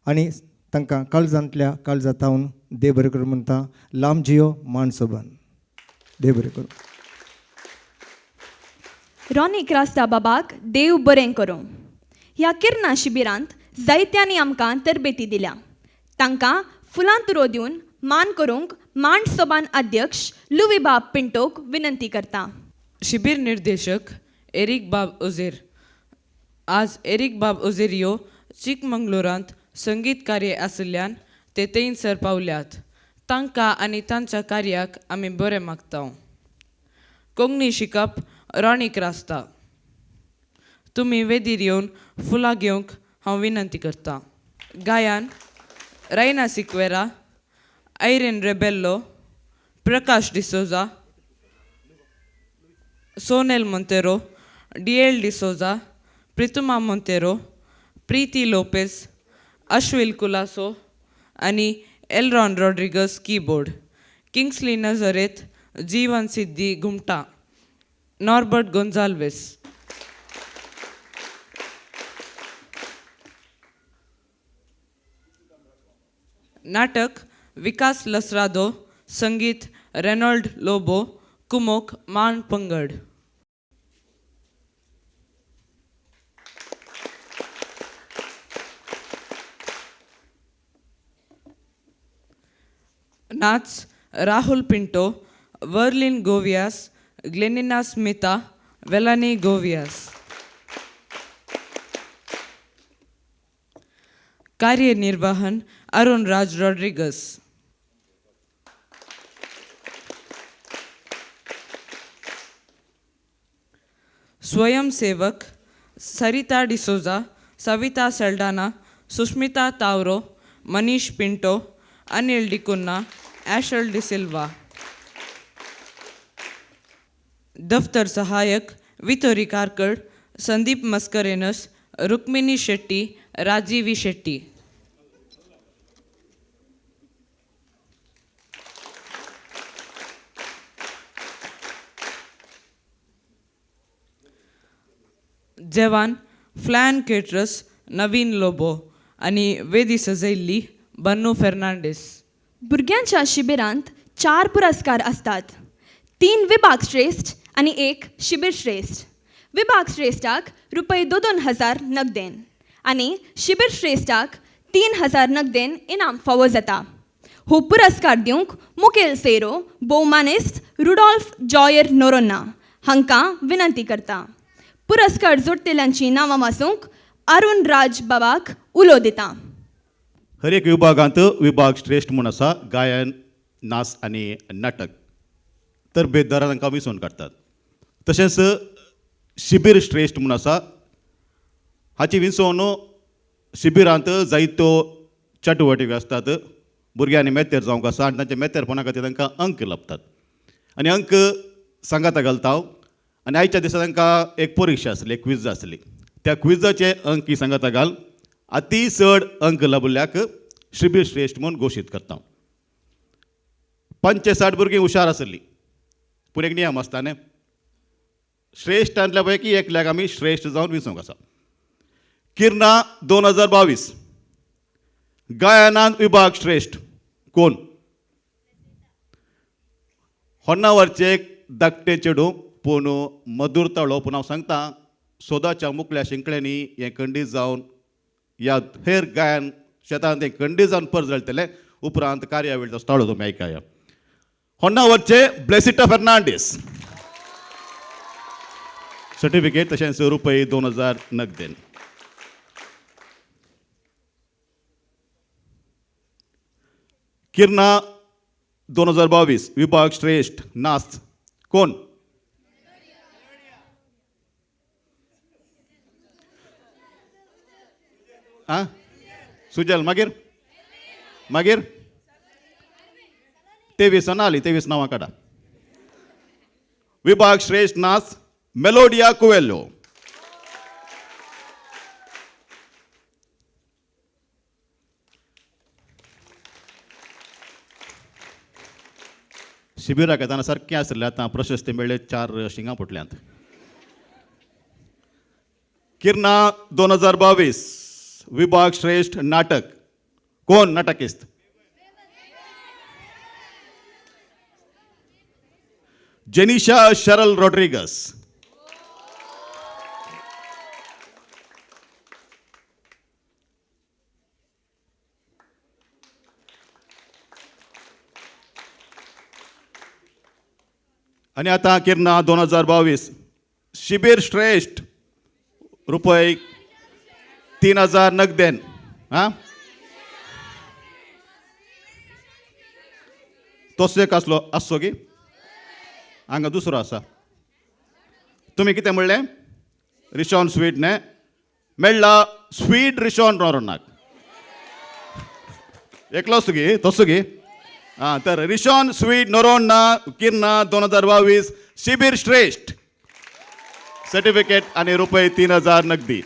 आनी तांकां काळजांतल्या काळजांतावन देव बरें करूं म्हणटा. लांब जियो मानसोबन. देव बरें करूं. रॉनी क्रास्ता बाबाक देव बरें करूं. ह्या किरणा शिबिरांत जायत्यांनी आमकां तरबेती दिल्या. तांकां फुलांतुरो दिवन मान करूंक मांडसोबान अध्यक्ष लुवी बाब पिंटोक विनंती करता. शिबीर निर्देशक एरिक बाब ओझेर. आज एरिक बाब ओझेर ह्यो चिकमंगळुरांत संगीत कार्य आशिल्ल्यान ते थंयसर पावल्यात. तांकां आनी तांच्या कार्याक आमी बरें मागता. कोंकणी शिकप रॉनी क्रास्ता. तुमी वेदीर येवन फुलां घेवंक हांव विनंती करतां. गायन रायना सिक्वेरा, आयरेन रेबेल्लो, प्रकाश डिसोजा, सोनेल मोंतेरो, डीएल डिसोजा, प्रितुमा मोंतेरो, प्रीती लोपेज, अश्विल कुलासो आनी एलरॉन रॉड्रिगस कीबोर्ड. किंग्सली नजरेत जीवन सिद्धी घुमटा. नॉर्बर्ट गोंजाल्वेस. नाटक विकास लसरादो. संगीत रेनॉल्ड लोबो. कुमोक मान पंगड. नाच राहुल पिंटो, वर्लिन गोवियास, ग्लेनिना स्मिता, वेलानी गोवियास. कार्यनिर्वहन अरुण राज रॉड्रिगस. स्वयंसेवक सरिता डिसोजा, सविता सेल्डाना, सुष्मिता तावरो, मनीष पिंटो, अनिल डिकुन्ना, एशल डिसिल्वा. दफ्तर सहायक वितोरी कारकड, संदीप मस्करेनस, रुक्मिणी शेट्टी, राजीवी शेट्टी. जेवण फ्लॅन केटरस, नवीन लोबो आनी वेदी सजयल्ली बन्नू फेर्नांडीस. भुरग्यांच्या शिबिरांत 4 पुरस्कार असतात. 3 विभाग श्रेष्ठ आनी 1 शिबीर श्रेष्ठ. विभाग श्रेष्ठाक ₹2,000 नगदेन आनी शिबीर श्रेष्ठाक 3,000 नगदेन इनाम फावो जाता. हो पुरस्कार दिवंक मुखेल सेरो भोवमानिस्त रुडॉल्फ जॉयर नोरोन्ना हांकां विनंती करता. पुरस्कार जोडटेल्यांची नांवां वाचूंक अरुण राज बाबाक उलो दिता. हर एक विभागांत विभाग श्रेष्ठ म्हूण आसा गायन नाच आनी नाटक. तरबेतदारां तांकां विंचून काडटात. तशेंच शिबीर श्रेष्ठ म्हूण आसा. हाची विंचोवन शिबिरांत जायत्यो चटवटीक आसतात. भुरग्यांनी मेतेर जावंक आसा आनी तांच्या मेतेरपणा खातीर तांकां अंक लाभतात आनी अंक सांगाता घालता हांव. आनी आयच्या दिसा तांकां एक परिक्षा आसली, एक क्विज आसली. त्या क्विजाचे अंक ही सांगता घाल अति चड अंक लाभिल्ल्याक शिबीर श्रेष्ठ म्हणून घोशीत करता 65 भुरगीं हुशार आसली पूण एक नियम आसता न्ही श्रेश्ठांतल्या पैकी एकल्याक आमी श्रेश्ठ जावन विसोंक आसा किर्ना 2022 गायनांत विभाग श्रेष्ठ कोण होन्नावरचे धाकटे चेडूं पूण मधुर ताळो पूण हांव सांगता सोदाच्या मुखल्या शिंकड्यांनी हें खंडीत जावन ह्या हेर गायन शेतांत हें खंडीत जावन पर जळटलें उपरांत कार्यावळीचो ताळो तुमी आयकाया होन्नावरचे ब्लेसिटा फेर्नांडीस सर्टिफिकेट तशेंच रुपये 2000 नगदेन किर्ना 2022 विभाग श्रेष्ठ नाच कोण आं सुजल मागीर मागीर 23 नाली 23 नांवां काडा विभाग श्रेष्ठ नाच मेलोडिया कुवेल्लो शिबिराक येताना सारकें आसलें आतां प्रशस्ती मेळ्ळे 4 शिंगां फुटल्यांत किर्ना 2022 विभाग श्रेष्ठ नाटक कोण नाटकिस्त जेनिशा शरल रॉड्रिगस आणि आता किर्ना 2022 शिबीर श्रेष्ठ रुपये 3000 नगदेन हां तोच एक आसलो आसचो गी हांगा दुसरो आसा तुमी कितें म्हणलें रिशॉन स्वीट न्ही मेळ्ळा स्वीट रिशॉन नोरोनाक एकलोच गी तसो गी हां तर रिशॉन स्वीट नोरोन्ना किर्ना 2022 शिबीर श्रेष्ठ सर्टिफिकेट आणि रुपये 3000 नगदी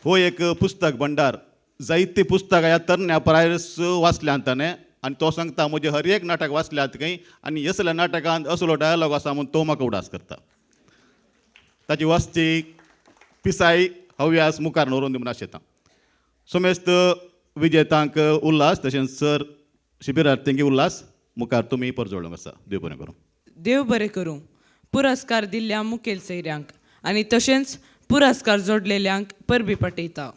हो एक पुस्तक भंडार जायती पुस्तकां ह्या तरण्या प्रायस वाचल्यांत ताणें आनी तो सांगता म्हजें हर एक नाटक वाचल्यात खंय आनी असल्या नाटकांत असलो डायलॉग आसा म्हूण तो म्हाका उडास करता ताची वाचची पिसाय हव्यास मुखार व्हरून दिवन आशेता सोमेस्त विजेतांक उल्हास तशेंच सर शिबिरार्थींक उल्हास मुखार तुमी परजोळूंक आसा देव बरें करूं देव बरें करूं पुरस्कार दिल्ल्या मुखेल सैऱ्यांक आनी तशेंच पुरस्कार जोडलेल्यांक परबी पटयता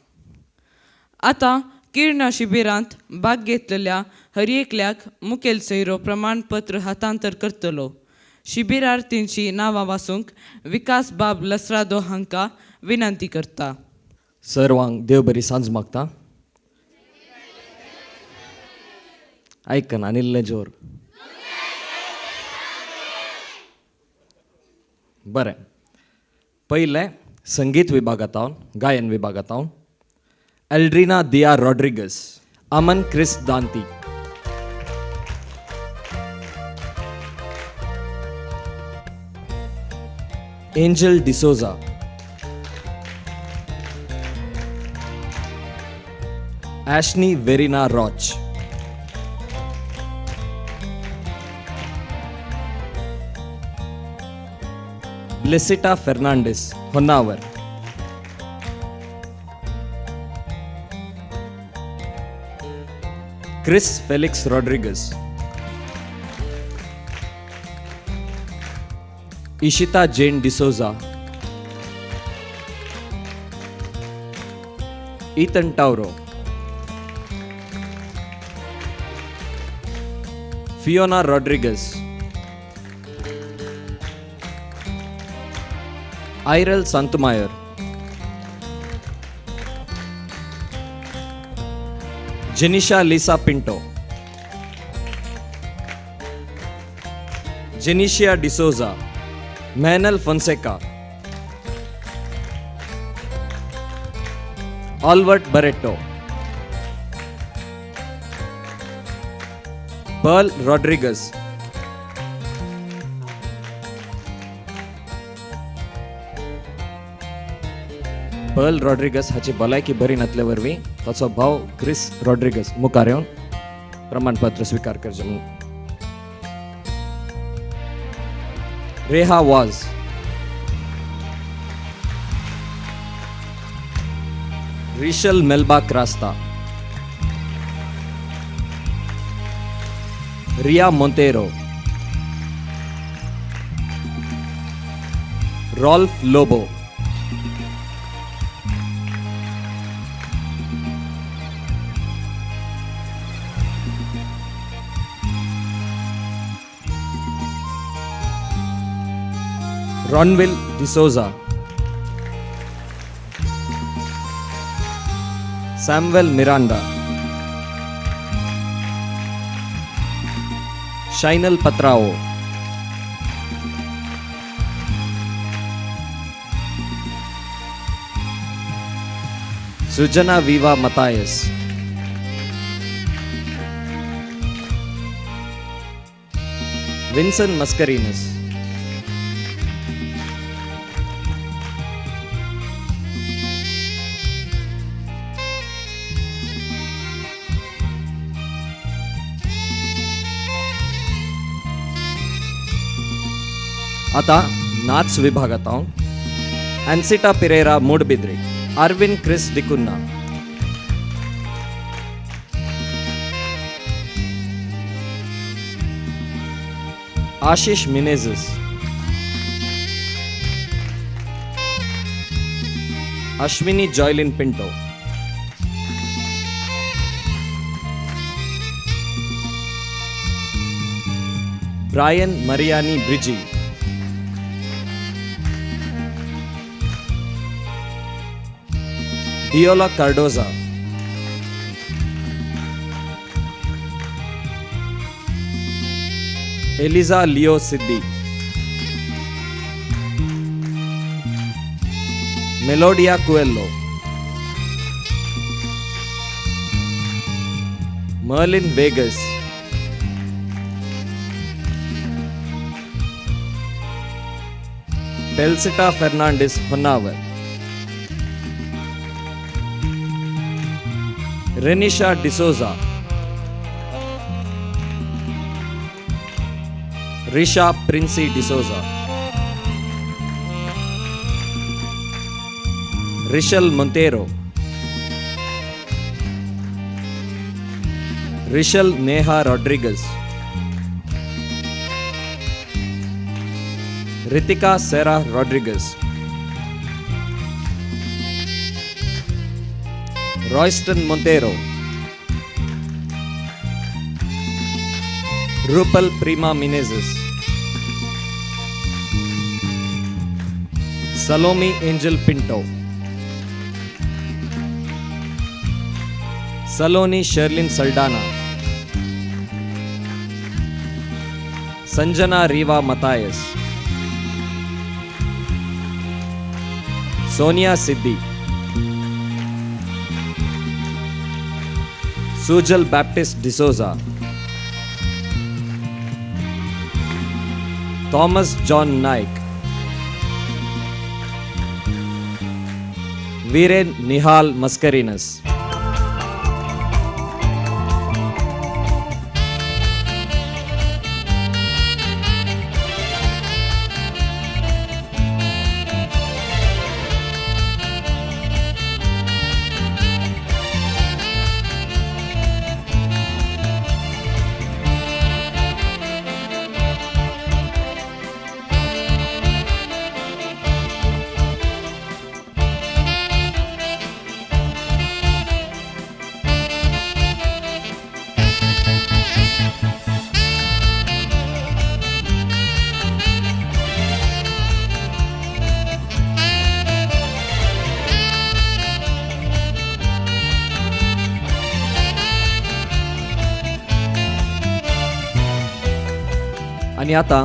आतां किर्ना शिबिरांत भाग घेतलेल्या हर एकल्याक मुखेल सैरो प्रमाणपत्र हस्तांतर करतलो शिबिरार्थींची नांवां वाचूंक विकास बाब लसरादो हांकां विनंती करता सर्वांक देव बरी सांज मागता आयकन आनिल्लें जोर बरें पयलें संगीत विभागांत गायन विभागांत Eldrina Diya Rodrigues Aman Chris Dante Angel D'Souza Ashni Verina Roche Blessita Fernandes Honnavar Chris Felix Rodrigues Ishita Jane D'Souza Ethan Tauro Fiona Rodrigues Ayrel Santmayor Jenisha Lisa Pinto Jenishia D'Souza Manel Fonseca Albert Barreto Pearl Rodrigues Pearl Rodrigues हाची भलायकी बरी नासल्या वरवीं ताचो भाव Chris Rodrigues मुखार येवन प्रमाणपत्र स्वीकार करचें म्हणून. Reha Vaz, Rishal Melba Crasta, Riya Monteiro, Rolf Lobo, Ronvil D'Souza, Samuel Miranda, Shainal Patrao, Sujana Viva Matias, Vinson Mascarenhas, आता नाच विभागात हांव Ensita Pereira Moodbidri, Arvind Chris D'Cunha, Ashish Menezes, Ashwini Joylin Pinto, Brian Mariani Brijy, Diola Cardoza, Eliza Leo Siddi, Melodia Coelho, Merlin Vegas, Belsita Fernandes Honnavar, Renisha D'Souza, Risha Princy D'Souza, Rishal Monteiro, Rishal Neha Rodrigues, Ritika Serra Rodrigues, Royston Monteiro, Rupal Prima मिनेझस, सलोमी Angel Pinto, Saloni Sherlyn Saldanha, Sanjana Riva Matias, Sonia Siddi, Sujal Baptist D'Souza, Thomas John Naik, Viren Nihal Mascarenhas. आणि आता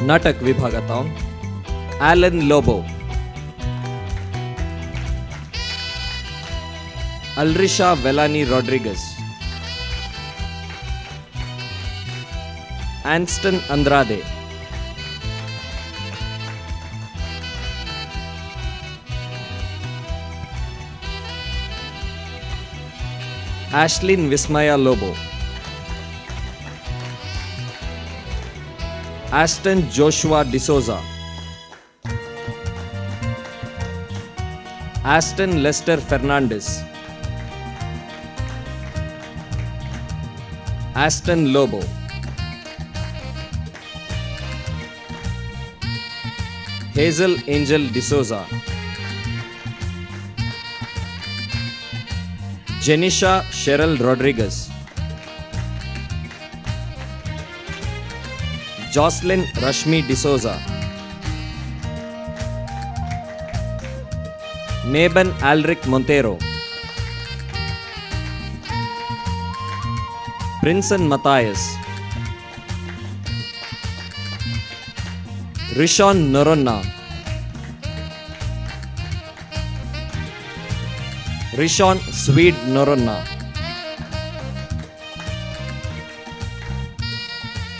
नाटक विभागात हांव Alan Lobo, Alrisha Velani Rodrigues, Enston Andrade, Ashlyn Vismaya Lobo, Aston Joshua D'Souza, Aston Lester Fernandez, Aston Lobo, Hazel Angel D'Souza, Jenisha Cheryl Rodriguez, Jocelyn Rashmi D'Souza, Meben Alric Montero, Princeton Matthias, Rishon Noronna, Rishon Swede Noronna,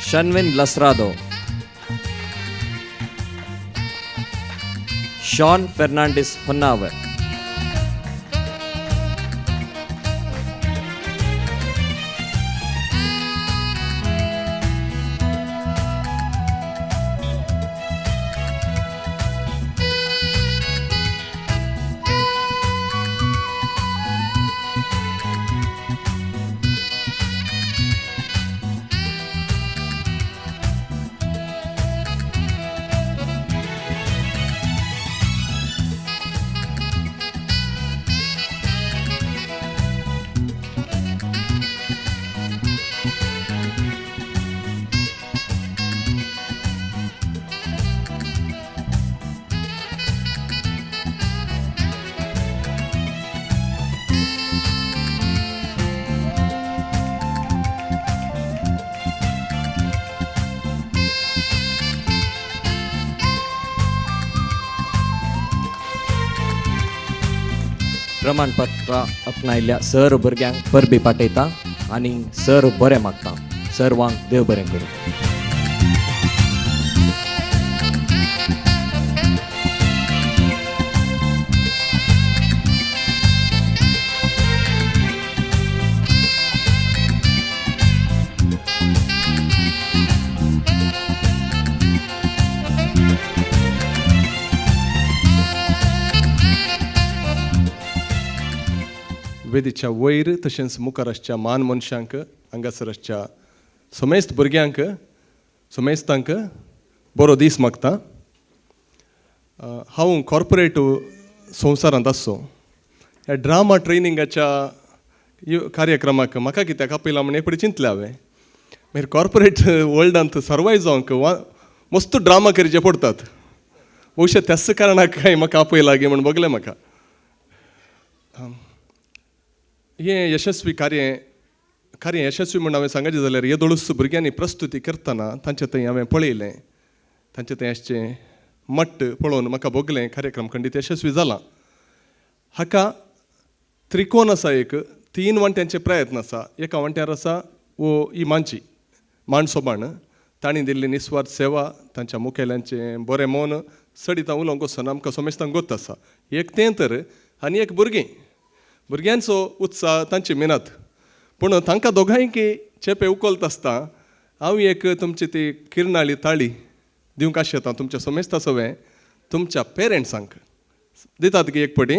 Shanwin Lasrado, Sean Fernandez Honnavar, प्रमाणपत्र आपणायल्या sir भुरग्यांक परबी पाठयता आनी sir बरें मागता. सर्वांक देव बरें करूं. वेदीच्या वयर तशेंच मुखार आसच्या मान मनशांक हांगासर आसच्या समेस्त भुरग्यांक समेस्तांक बरो दीस मागता. हांव कॉर्पोरेट संवसारांत आसो. ह्या ड्रामा ट्रेनिंगाच्या कार्यक्रमाक म्हाका कित्याक आपयला म्हण एक चिंतलें हांवें. मागीर कॉर्पोरेट वर्ल्डांत सर्वायव जावंक मस्त ड्रामा करचे पडटात. बहुशा त्याच कारणाक काय म्हाका आपयला गे म्हण बगलें म्हाका. हे यशस्वी कार्य यशस्वी म्हण हांवें सांगचें जाल्यार येदोळूच भुरग्यांनी प्रस्तुती करतना तांचे थंय हांवें पळयलें. तांचे थंय आसचें मट्ट पळोवन म्हाका भोगलें कार्यक्रम खंडीत यशस्वी जाला. हाका त्रिकोण आसा, एक 3 वांट्यांचे प्रयत्न आसा. एका वांट्यार आसा वो ही मान सोबाण, तांणी दिल्ली निस्वार्थ सेवा, तांच्या मुखेल्यांचें बरें मौन सडिता उलोवंक वचना आमकां समेस्तांक गोत आसा. एक तें तर आनी एक भुरग्यांचो उत्साह, तांची मेहनत. पूण तांकां दोगांयकी चेपे उखलता आसता हांव एक तुमची ती किरणाळी ताळी दिवंक आशेतां तुमच्या समेस्ता सवें तुमच्या पेरंट्सांक. दितात की एक पटी.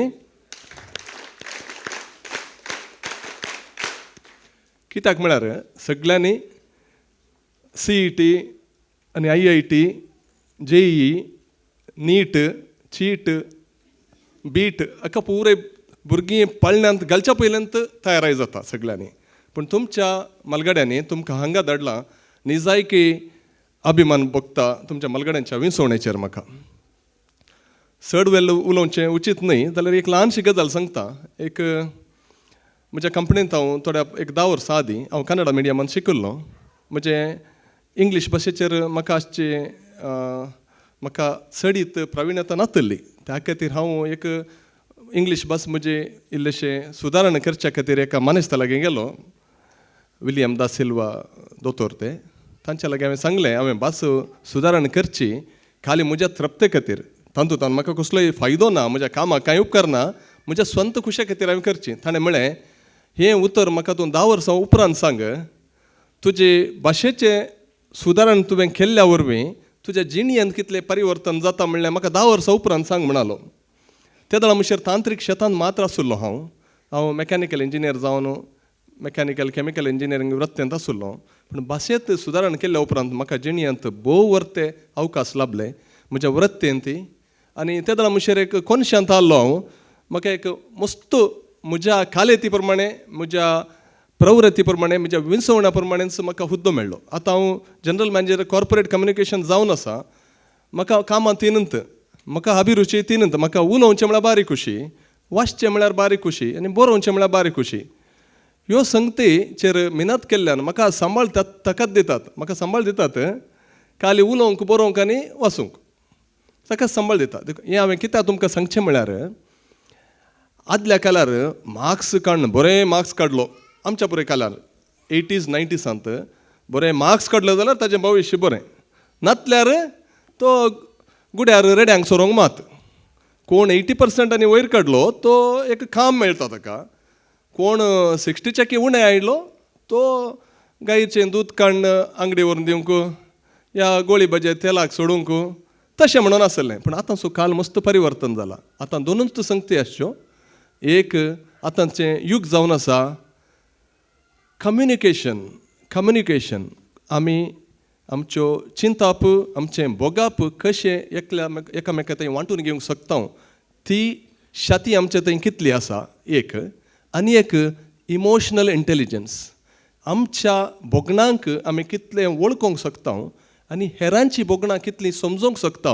कित्याक म्हळ्यार सगळ्यांनी CET आनी IIT, JEE, नीट, चीट, बीट हाका पुरे भुरगीं पळण्यांत घालच्या पयल्यांत तयाराय जाता सगळ्यांनी. पूण तुमच्या मलगड्यांनी तुमकां हांगा धाडलां निजायकी अभिमान भोगता तुमच्या मलगड्यांच्या विसवणेचेर. म्हाका चड वेळ उलोवचें उचीत न्हय जाल्यार एक ल्हानशी गजाल सांगता. एक म्हज्या कंपनींत हांव थोड्या एक 10 वर्सां आदीं हांव कन्नडा मिडियमांत शिकिल्लो. म्हजें इंग्लीश भाशेचेर म्हाका चडीत प्रविणता नासली. त्या खातीर हांव एक इंग्लीश भास म्हजे इल्लेशें सुदारण करच्या खातीर एका मानेस्ता लागीं गेलो. विलियम दा सिल्वा दोतोर ते. तांच्या लागीं हांवें सांगलें हांवें भास सुदारण करची खाली म्हज्या तृप्ते खातीर. तातूंतल्यान म्हाका कसलोय फायदो ना, म्हज्या कामाक कांय उपकार ना, म्हज्या स्वंत खुशे खातीर हांवें करची. ताणें म्हळें हें उतर म्हाका तूं 10 वर्सां उपरांत सांग तुजे भाशेचें सुदारण तुवें केल्ल्या वरवीं तुज्या जिणयेंत कितलें परिवर्तन जाता म्हणल्यार म्हाका 10 वर्सां उपरांत सांग म्हणालो. त्या वेळा म्हणसर तांत्रीक शेतांत मात्र आसुल्लो हांव मॅकॅनिकल इंजिनियर जावन मॅकॅनिकल केमिकल इंजिनियरींग वृत्तेंत आसुल्लो. पूण भाशेंत सुदारण केल्ल्या उपरांत म्हाका जिणयेंत भोव वर्ते अवकाश लाभले म्हज्या वृत्तेंत आनी त्या वेळा म्हणसर एक कोनशांत आसलो हांव. म्हाका एक मस्त म्हज्या कालेती प्रमाणे म्हज्या प्रवृत्ती प्रमाणे म्हज्या विंसवण्या प्रमाणेच म्हाका हुद्दो मेळ्ळो. आतां हांव जनरल मॅनेजर कॉर्पोरेट कम्युनिकेशन जावन आसा. म्हाका कामां तिनंत, म्हाका अभिरुची तिनंत. म्हाका उलोवचें म्हळ्यार बारीक खुशी, वाचचें म्हळ्यार बारीक खुशी आनी बरोवचें म्हळ्यार बारीक खुशी. ह्यो संगतीचेर मेहनत केल्ल्यान म्हाका सांबाळ ताकद दितात. म्हाका सांबाळ दितात खाली उलोवंक बरोवंक आनी वाचूंक ताका सांबाळ दितात. हें हांवें कित्याक तुमकां सांगचें म्हळ्यार आदल्या काळार मार्क्स काडून बरें मार्क्स काडलो आमच्या पुराय काळार 80s 90सांत बरें मार्क्स काडलो जाल्यार ताजें भविश्य बरें. नातल्यार तो गुड्यार रेड्यांक सोरोंक मात. कोण 80% आनी वयर काडलो तो एक काम मेळटा ताका. कोण 60च्याकी उणें आयलो तो गायेचें दूद काडून अंगडी व्हरून दिवंक या गोळी भाजे तेलाक सोडूंक तशें म्हणून आसलें. पूण आतांचो काल मस्त परिवर्तन जाला. आतां दोनूच संगती आसच्यो. एक आतांचें युग जावन आसा कम्युनिकेशन. आमी आमच्यो चिंताप आमचें बोगाप कशें एकामेका थंय वांटून घेवंक शकता ती शाती आमचे थंय कितली आसा एक. आनी एक इमोशनल इंटेलिजन्स. आमच्या बोगणांक आमी कितलें वळखूंक शकता आनी हेरांची बोगणां कितलीं समजूंक शकता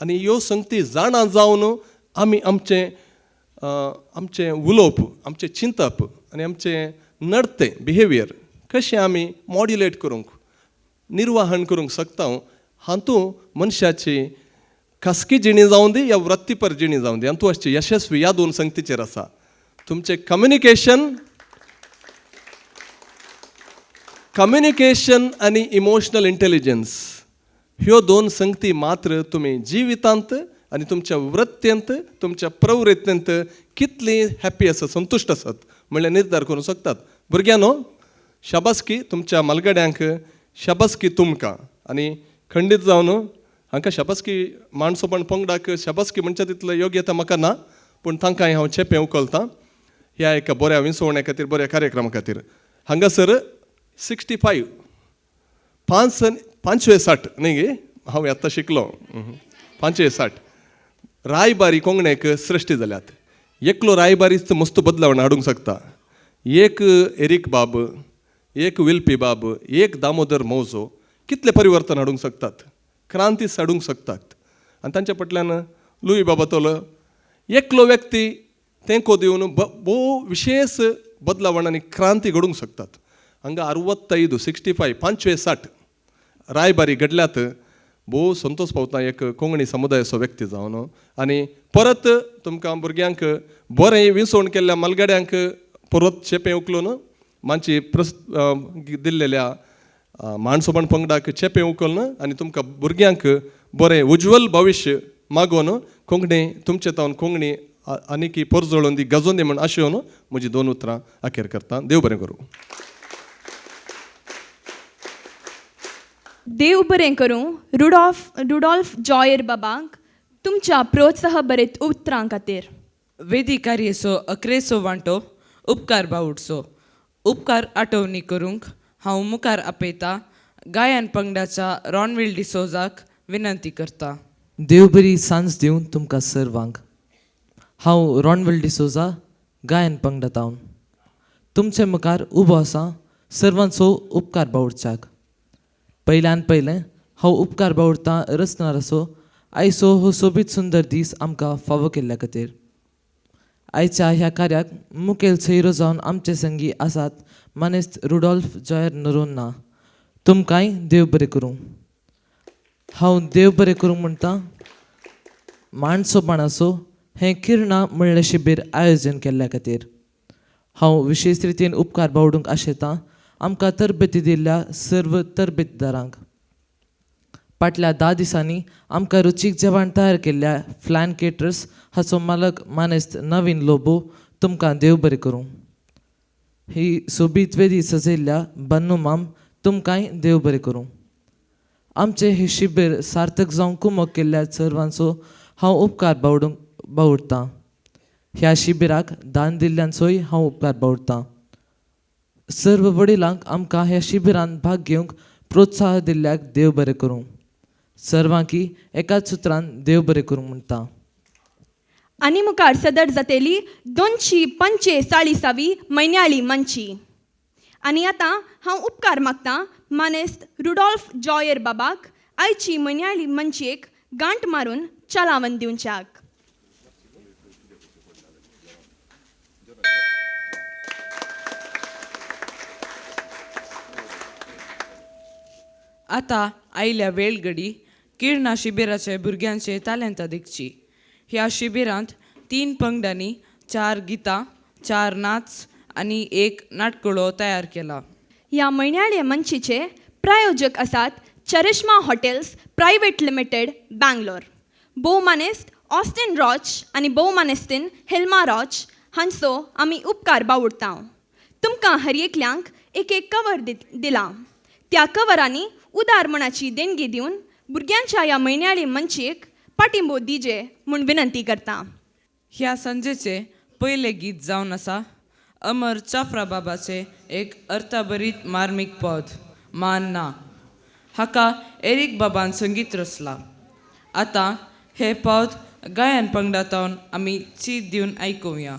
आनी ह्यो संगती जाणा जावन आमी आमचें उलोवप, आमचें चिंतप आनी आमचें नडतें बिहेवियर कशें आमी मॉड्युलेट करूंक निर्वाहन करूंक शकता हातूंत मनशाची खासगी जिणी जावं दी या वृत्तीपर जिणी जावं दी हातूंत आसचें यशस्वी ह्या 2 संगतीचेर आसा. तुमचें कम्युनिकेशन आनी इमोशनल इंटेलिजन्स ह्यो 2 संगती मात्र तुमी जिवितांत आनी तुमच्या वृत्तेंत तुमच्या प्रवृत्तेंत कितली हॅप्पी आसात संतुश्ट आसात म्हणल्यार निर्धार करूंक शकतात. भुरग्यांनो शाबासकी तुमच्या मालगड्यांक, शाबासकी तुमकां. आनी खंडीत जावन हांकां शाबासकी माणसोपण पंगडाक शाबासकी म्हणच्या तितलो योग्यता म्हाका ना पूण तांकांय हांव चेपें उखलतां ह्या एका बऱ्या विंसवण्या खातीर बऱ्या कार्यक्रमा खातीर. हांगासर 65 65 न्ही गे हांव आतां शिकलो 65 रायबारी कोंकणीक सृश्टी जाल्यात. एकलो रायबारीच मस्त बदलावण हाडूंक शकता. एक एरिक बाब, एक विल्पी बाब, एक दामोदर मौजो कितले परिवर्तन हाडूंक शकतात, क्रांतीस हाडूंक शकतात. आनी तांच्या फाटल्यान लुई बाबातोलो एकलो व्यक्ती तेंको दिवन भोव विशेष बदलावण आनी क्रांती घडोवंक शकतात. हांगा 65 65 रायबारी घडल्यात. भोव संतोश पावता एक कोंकणी समुदायाचो व्यक्ती जावन. आनी परत तुमकां भुरग्यांक बरें विंसवण केल्ल्या मालगाड्यांक परत चेपें उखलून मानची दिल्लेल्या माणसोपण पंगडाक चेपें उखलून आनी तुमकां भुरग्यांक बरें उज्वल भविश्य मागोवन कोंकणी तुमचे तावन कोंकणी आनीक परजळून दी गजोवन दी म्हण आशेवन म्हजी 2 उतरां अखेर करता. देव बरें करूं. देव बरें करूं. रुडॉल्फ जॉयर बाबांक तुमच्या प्रोत्साह बरेत उतरां खातीर. वेदिक कार्याचो 11सो वांटो उपकार बावडचो. उपकार आठवणी करूंक हांव मुखार आपयता गायन पंगडाच्या रॉनविल डिसोजाक विनंती करता. देव बरी सांज दिवन तुमकां सर्वांक. हांव रॉनविल डिसोजा गायन पंगडातावन तुमचे मुखार उबो आसा सर्वांचो उपकार बावडच्याक. पयल्यान पयलें हांव उपकार बावडतां रचनाराचो आयचो हो सोबीत सुंदर दीस आमकां फावो केल्ल्या खातीर. आयच्या ह्या कार्याक मुखेल सैरो जावन आमचे संगी आसात मानेस्त रुडॉल्फ जॉयर नरोन्ना. तुमकांय देव बरें करूं. हांव देव बरें करूं म्हणटा माणसोपणाचो हें किर्णा म्हणलें शिबीर आयोजन केल्ल्या खातीर. हांव विशेश रितीन उपकार बावडूंक आशेतां आमकां तरबेती दिल्ल्या सर्व तरबेतदारांक. फाटल्या 10 दिसांनी आमकां रुचीक जेवण तयार केल्ल्या फ्लॅन केटर्स हाचो मालक मानेस्त नवीन लोबो तुमकां देव बरें करूं. ही सोबीत वेदी सजयल्ल्या बन्नुमाम तुमकांय देव बरें करूं. आमचे हे शिबीर सार्थक जावंक कुमक केल्ल्या सर्वांचो हांव उपकार बावडटां. ह्या शिबिराक दान दिल्ल्यांचोय हांव उपकार बावडटां. सर्व वडिलांक आमकां ह्या शिबिरांत भाग घेवंक प्रोत्साह दिल्ल्याक देव बरें करूं. सर्वांकी एकाच सुत्रान देव बरें करूं म्हणटा. आनी मुखार सदर जातेली 245वी म्हयन्याळी मंची. आनी आतां हांव उपकार मागतां मानेस्त रुडॉल्फ जॉयर बाबाक आयची म्हयन्याळी मंचयेक गांठ मारून चलावन दिवच्याक. आतां आयल्या वेळगडी किरणा शिबिराचे भुरग्यांचे तालेंतां देखची. ह्या शिबिरांत 3 पंगडांनी 4 गितां, 4 नाच आनी 1 नाटकुळो तयार केला. ह्या म्हयन्याळे मंचीचे प्रायोजक आसात Charishma hotels private limited Bangalore. भोवमानेस्त ऑस्टिन रॉच आनी भोवमानेस्तीन हिल्मा रॉच हांचो आमी उपकार बावडटां. तुमकां हर एकल्यांक एक कवर दिलां. त्या कवरांनी उदारमणाची देणगी दिवन भुरग्यांच्या ह्या म्हयन्याळी मंचयेक पाठिंबो दिजे म्हूण विनंती करता. ह्या संजेचे पयले गीत जावन आसा अमर चाफरा बाबाचे एक अर्थभरीत मार्मीक पद मान ना. हाका एरिक बाबान संगीत रचला. आतां हे पद गायन पंगडांतून आमी चीत दिवन आयकुया.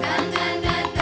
Na na na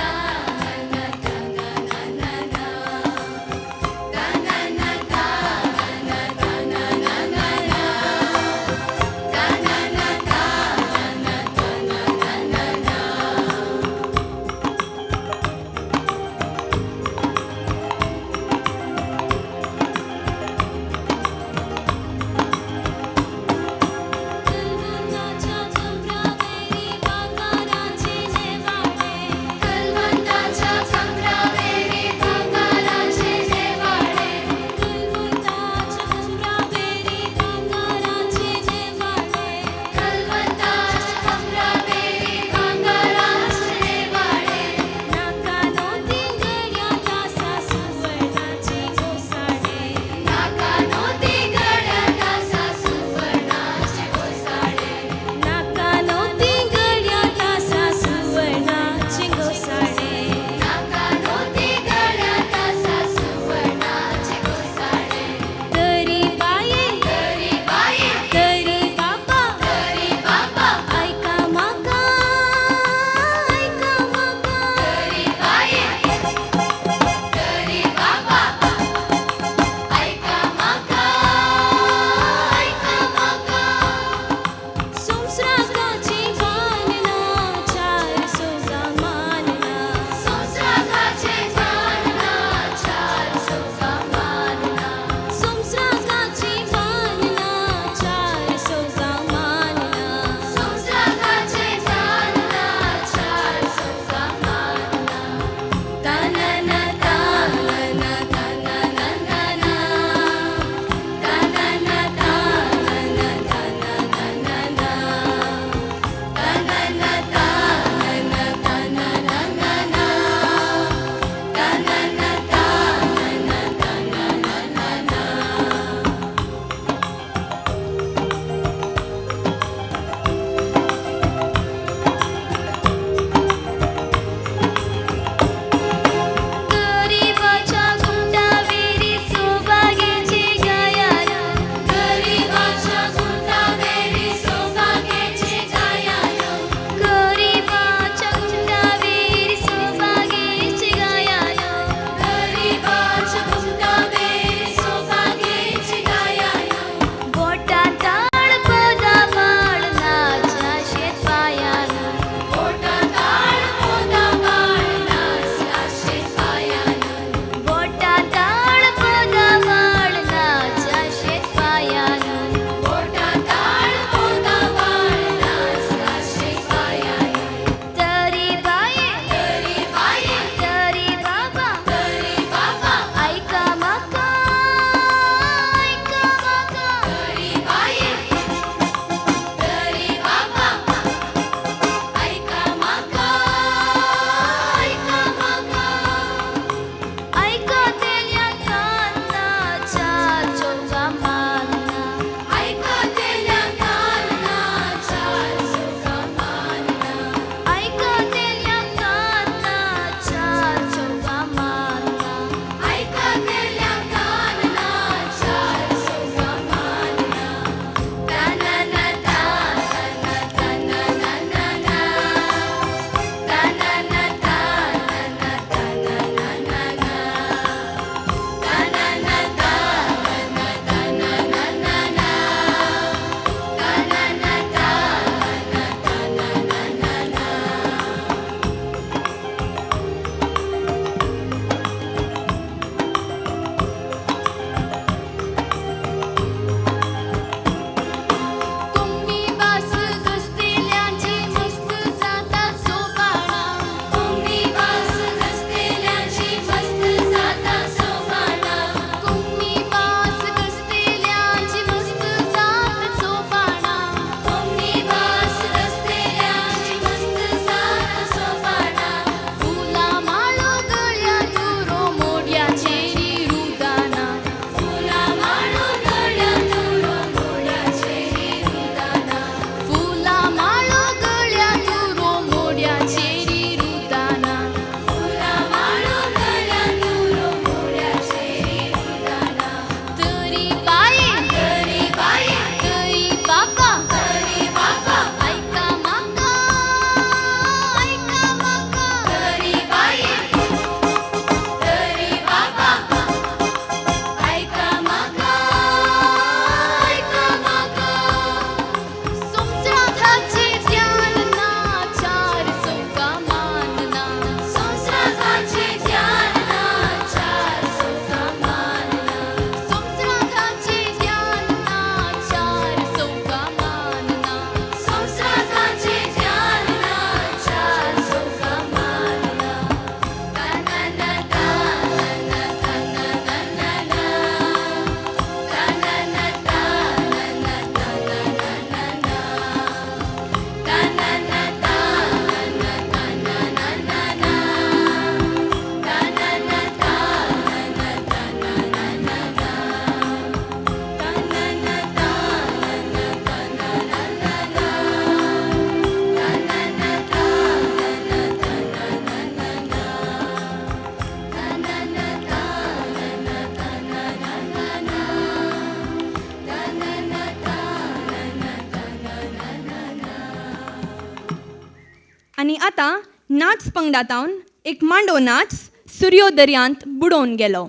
आनी आतां नाच पंगडातावन एक मांडो नाच सुर्यो दर्यांत बुडोवन गेलो.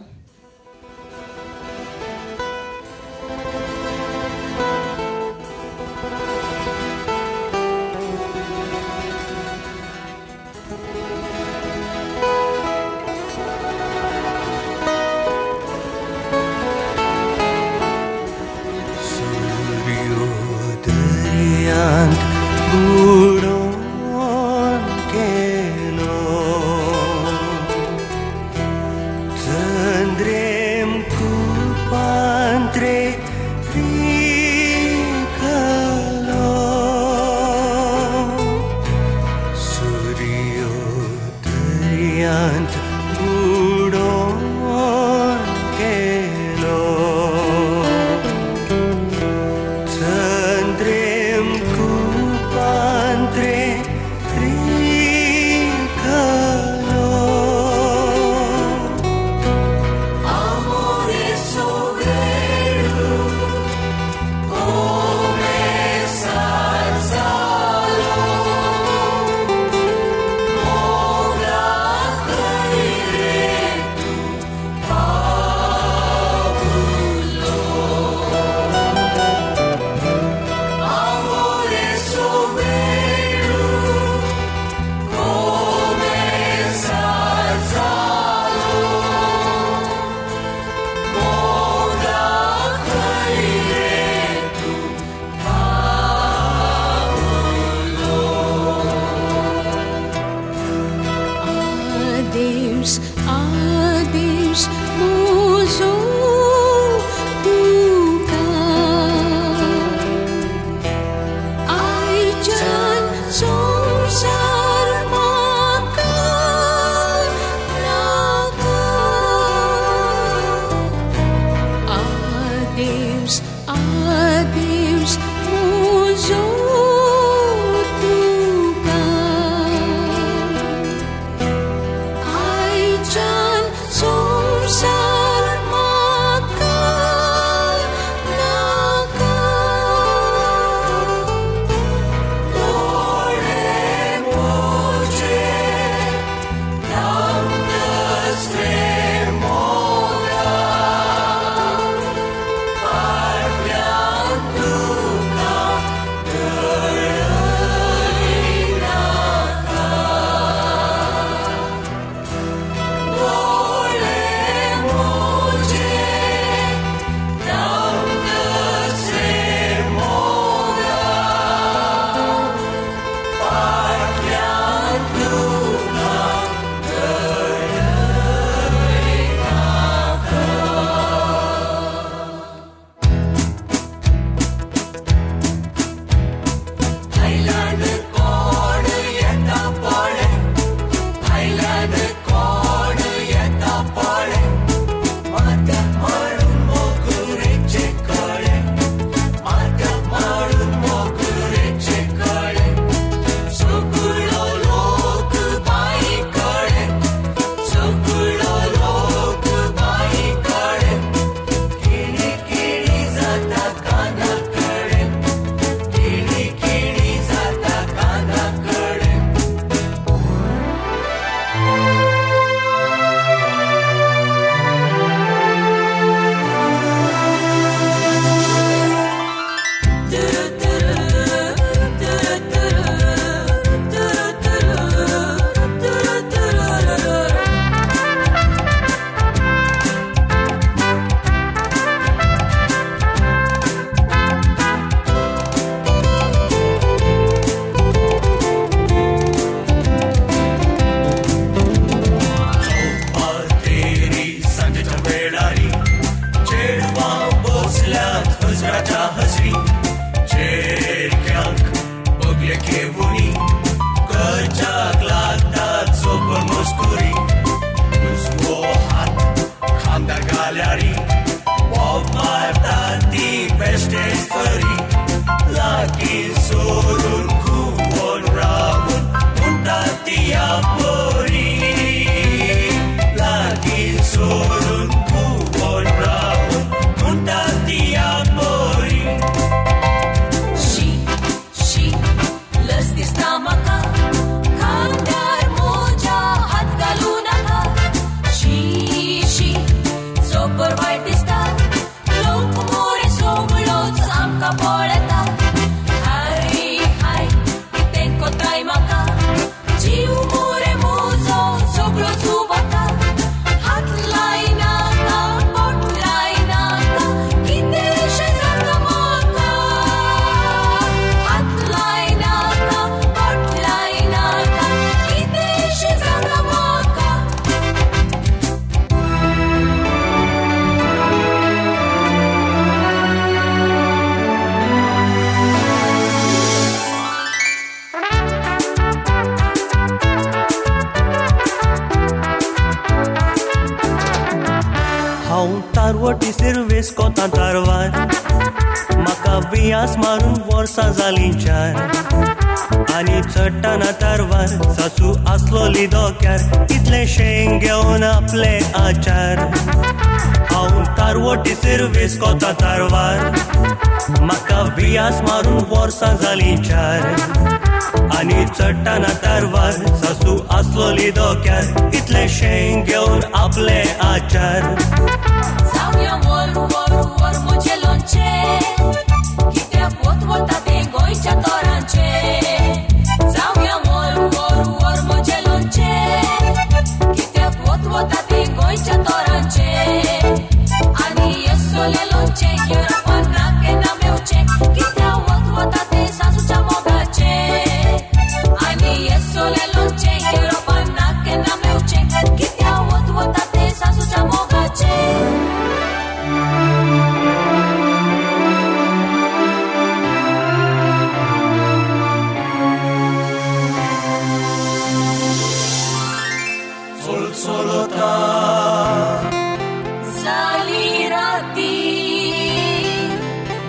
दर्यांत बुडोवन गेलो, चंद्रेम कुपांत्रे रिखलो, सूर्यो दर्यांत बुडोवन गेलो, चंद्रेम कुपांत्रे रिखलो. Amore sovrano, come sarzalo, ora caire tu fabulo. Amore sovrano, come sarzalo, ora caire tu fabulo. Adeus, adeus, muzo duka. Aijan samsar maka naga. Adeus, adeus, muzo duka. Aijan तारवटीचेर वेस्कोता तारवार म्हाका बियास मारून वर्सां जालीं चार आनी चडटाना तारवार सासू आसलोली दोक्यार इतलें शेंग घेवन आपले आचार हांव तारवटीचेर वेस्कोता तारवार म्हाका बियास मारून वर्सां जालीं चार आनी चडटाना तारवार सासू आसलोली दोक्यार इतलें शेंग घेवन आपले आचार जावया वर वर वर म्हजें लोणचें कित्याक वता तें गोंयच्या तोरांचें जावया वर वर वर म्हजें लोणचें कित्याक वता तें गोंयच्या तोरांचें आनी येसोलें लोणचें येवपान नाकें मेवचें कित्याक वता तें सासूच्या मोगाचें आनी येसोलें लोणचें येवपान नाकें मेवचें कित्याक वता तें सासूच्या मोगाचें जाली राती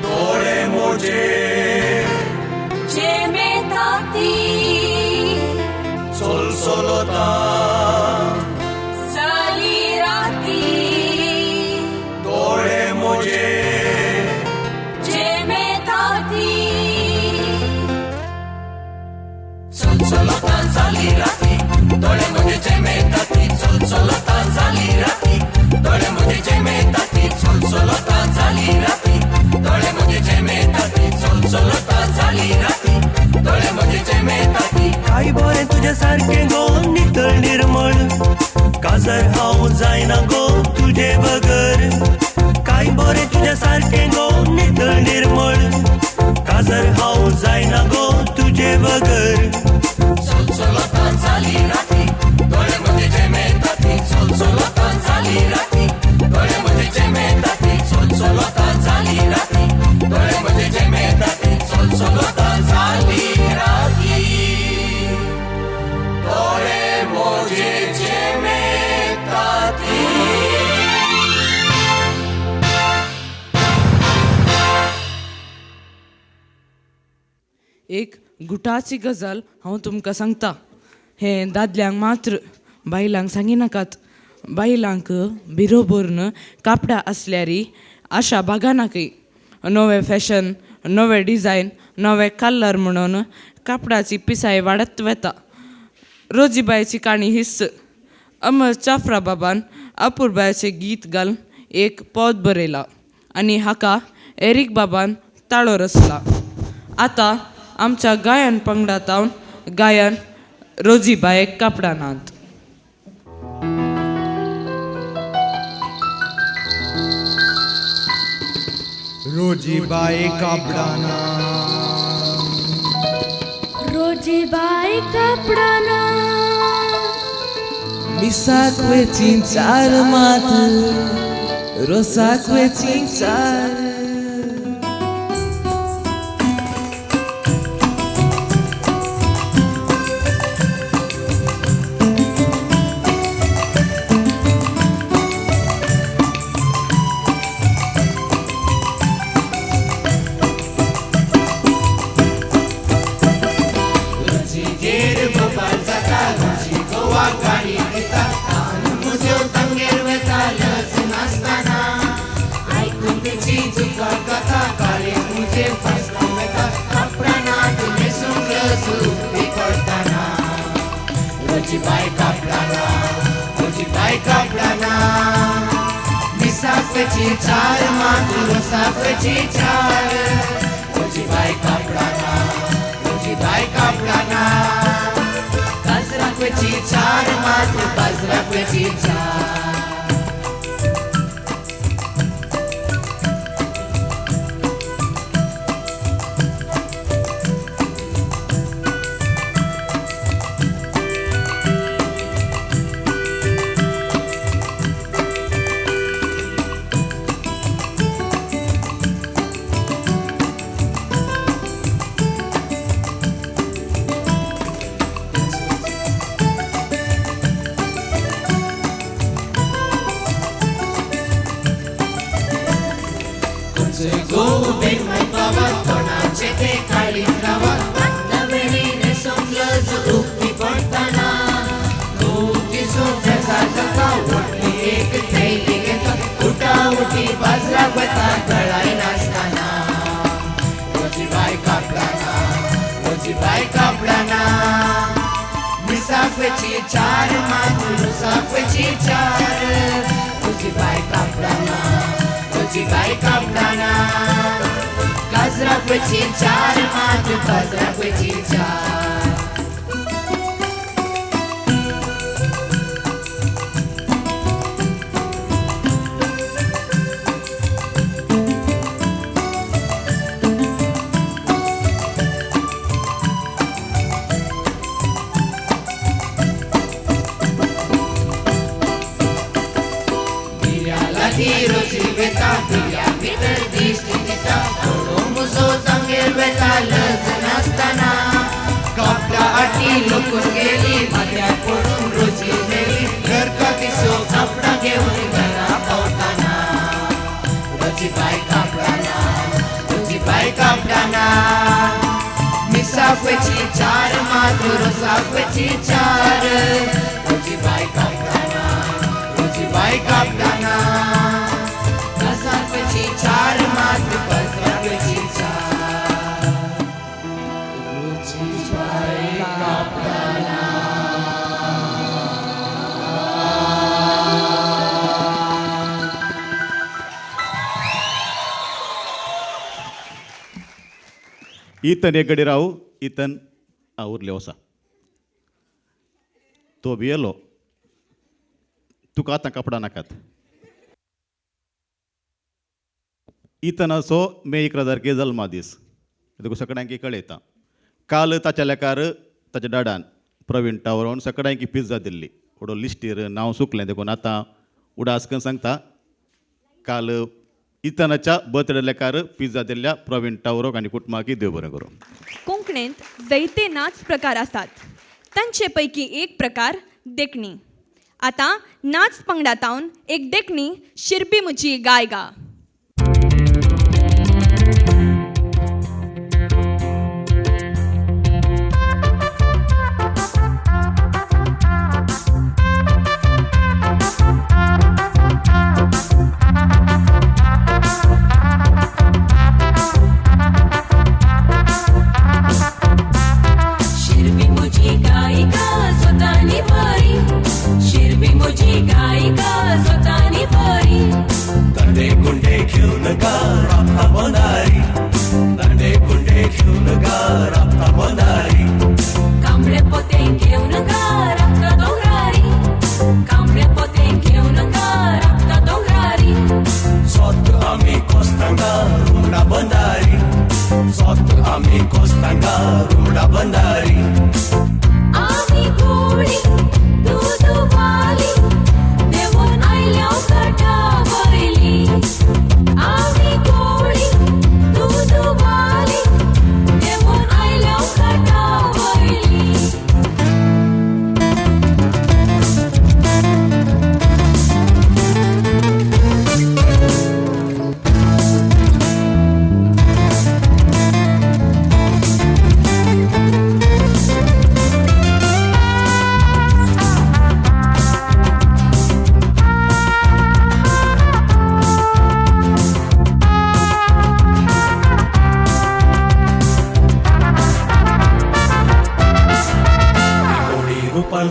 दोळे मोजे जेमेता ती सोलता जाली राती दोळे मोजे जेमेता ती सोलता जाली राती दोळे मोजे जेमेता ती सोलता जाली राती दोळे मोजे जेमेता ती सोलता जाली राती दोळे मोजे जेमेता ती सोलता जाली राती दोळे मोजे जेमेता ती काय बरें तुझे सारकें गो नितळ निर्मळ काजर हांव जायना गो तुझे बगर काय बरें तुझे सारकें गो नितळ निर्मळ काजर हांव जायना गो तुझे बगर सोलता जाली राती दोळे मोजे जेमेता ती सोलता जाली राती दोळे मोजे जेमेता ती सोलता जाली राती दोळे मोजे जेमेता ती सोलता जाली राती दोळे मोजे जेमेता ती एक गुटाची गजाल हांव तुमकां सांगता हें दादल्यांक मात्र बायलांक सांगिनाकात बायलांक बिरोबोरन कापडां आसल्यारी आशा बागानाकय नवे फॅशन नवे डिझायन नवे कलर म्हणून कापडाची पिसाय वाडत वता रोजीबायची काणी हिस्स अमर चाफरा बाबान अपुरबायचें गीत घालून एक पद बरयला आनी हाका एरिक बाबान ताळो रचला आतां आमच्या गायन पंगडातावन गायन रोजीबाय कापडानांत रोजीबाई कापडाना रोजीबाई कापडाना मिसाक वेची चार मात रोसाक वेची चार रोजीबाई कापडाना मिसाक वेची चार मात रोसाक वेची चार रोजीबाई कापडाना गाजराक वेची चार मात बाजराक वेची चार मिसाफची चार मातूर साफची चार तुझी बाय कापडाना तुझी बाय कापडाना काजराफची चार मातूर काजराफची चार रोजी बेता दिल्या भितर दिसती तिता थोडो मुजो जांगेर बेता लज नासतना कापल्या आटी लोकून गेली माथ्यार पडून रोजी गेली घर का दिसो कापडा घेऊन घरा पावताना रोजी बाय कापडाना रोजी बाय कापडाना मिसाफची चार मातूर साफची चार रोजी बाय कापडाना रोजी बाय कापडाना काजराफची चार मातूर काजराफची चार रोजी बाय कापडाना ಈತನ್ ಎಗಡಿ ರಾವು ಈತನ್ ಅವ್ರಲೆ ಹೊಸ तो बी येलो तुका आतां कपडा नाकात इतन असो मे 11 तारखे जल्मा दीस देखून सगळ्यांकी कळयता काल ताच्या लेकार ताच्या डाडान प्रवीण टावरावन सगळ्यांकी पिझ्झा दिल्ली थोडो लिस्टीर नांव सुकलें देखून आतां उडास करून सांगता काल इतनाच्या बर्थडे लेकार पिझ्झा दिल्ल्या प्रवीण टावरोक आनी कुटुंबाकी देव बरें करूं. कोंकणींत जायते नाच प्रकार आसात तांचे पैकी एक प्रकार देखणी. आतां नाच पंगडातावन एक देखणी शिरबी मुजी गाय गा.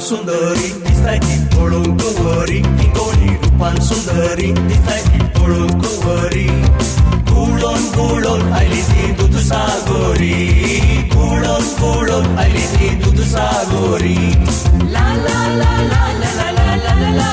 सुंदरी दिसताय ती पळोवंक बरी ती कोणी रूपान सुंदरी दिसताय ती पळोवंक बरी गुळोन गुळोन आयली ती दूध सागोरी गुळोन गुळोन आयली ती दूध सागोरी ला ला ला ला ला ला ला ला ला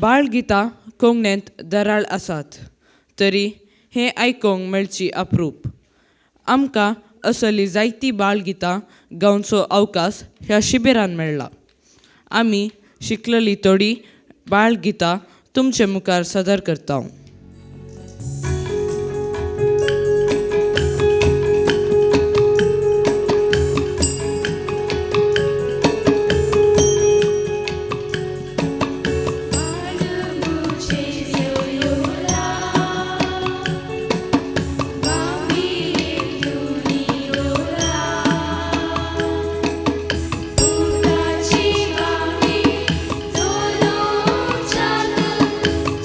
बाळगितां कोंकणींत दराळ आसात तरी हें आयकोंक मेळची अप्रूप. आमकां असली जायतीं बाळगितां गावचो अवकाश ह्या शिबिरान मेळ्ळा. आमी शिकलेलीं थोडीं बाळगितां तुमचे मुखार सादर करता.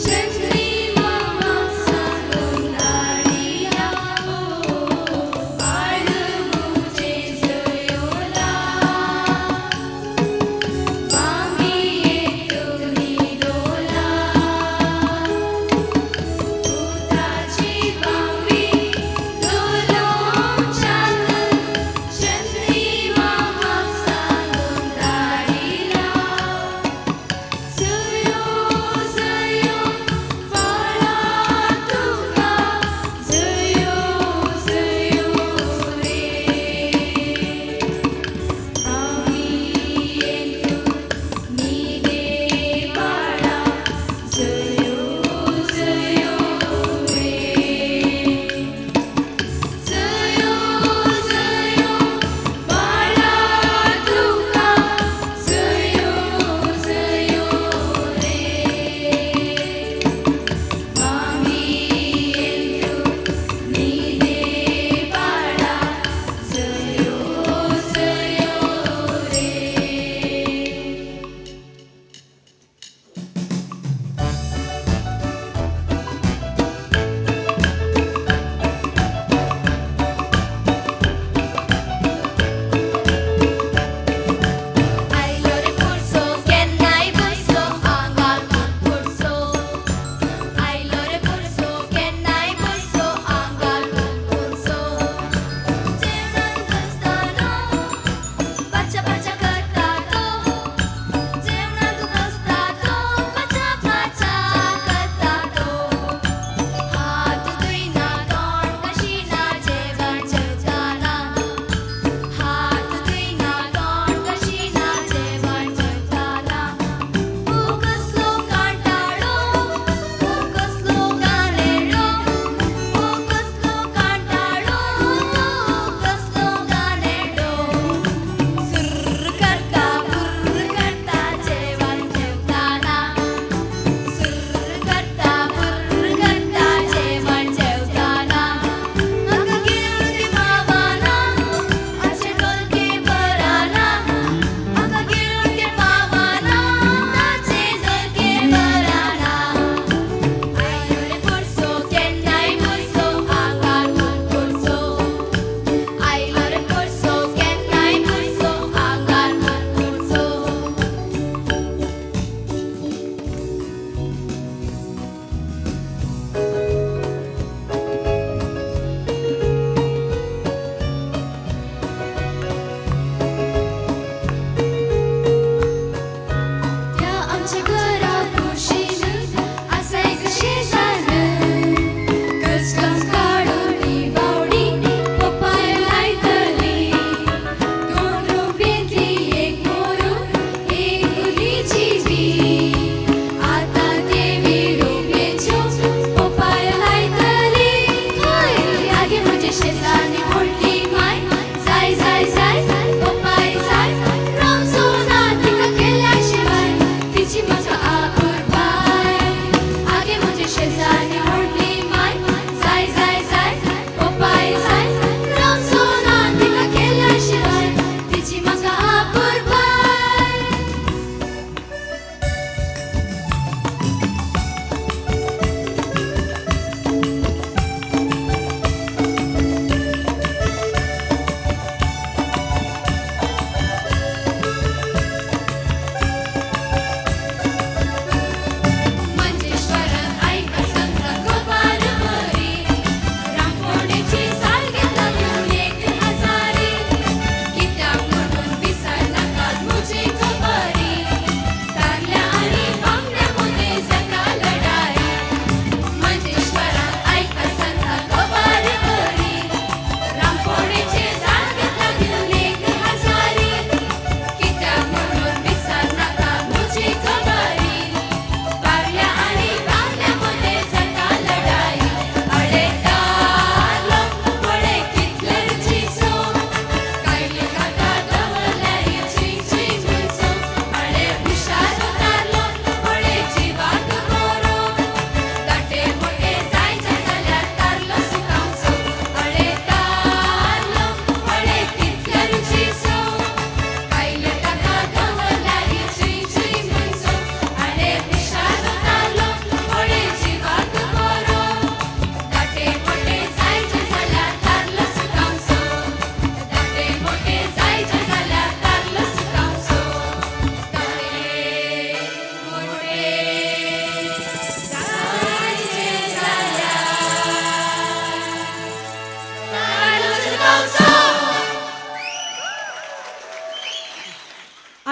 चंद्रिमा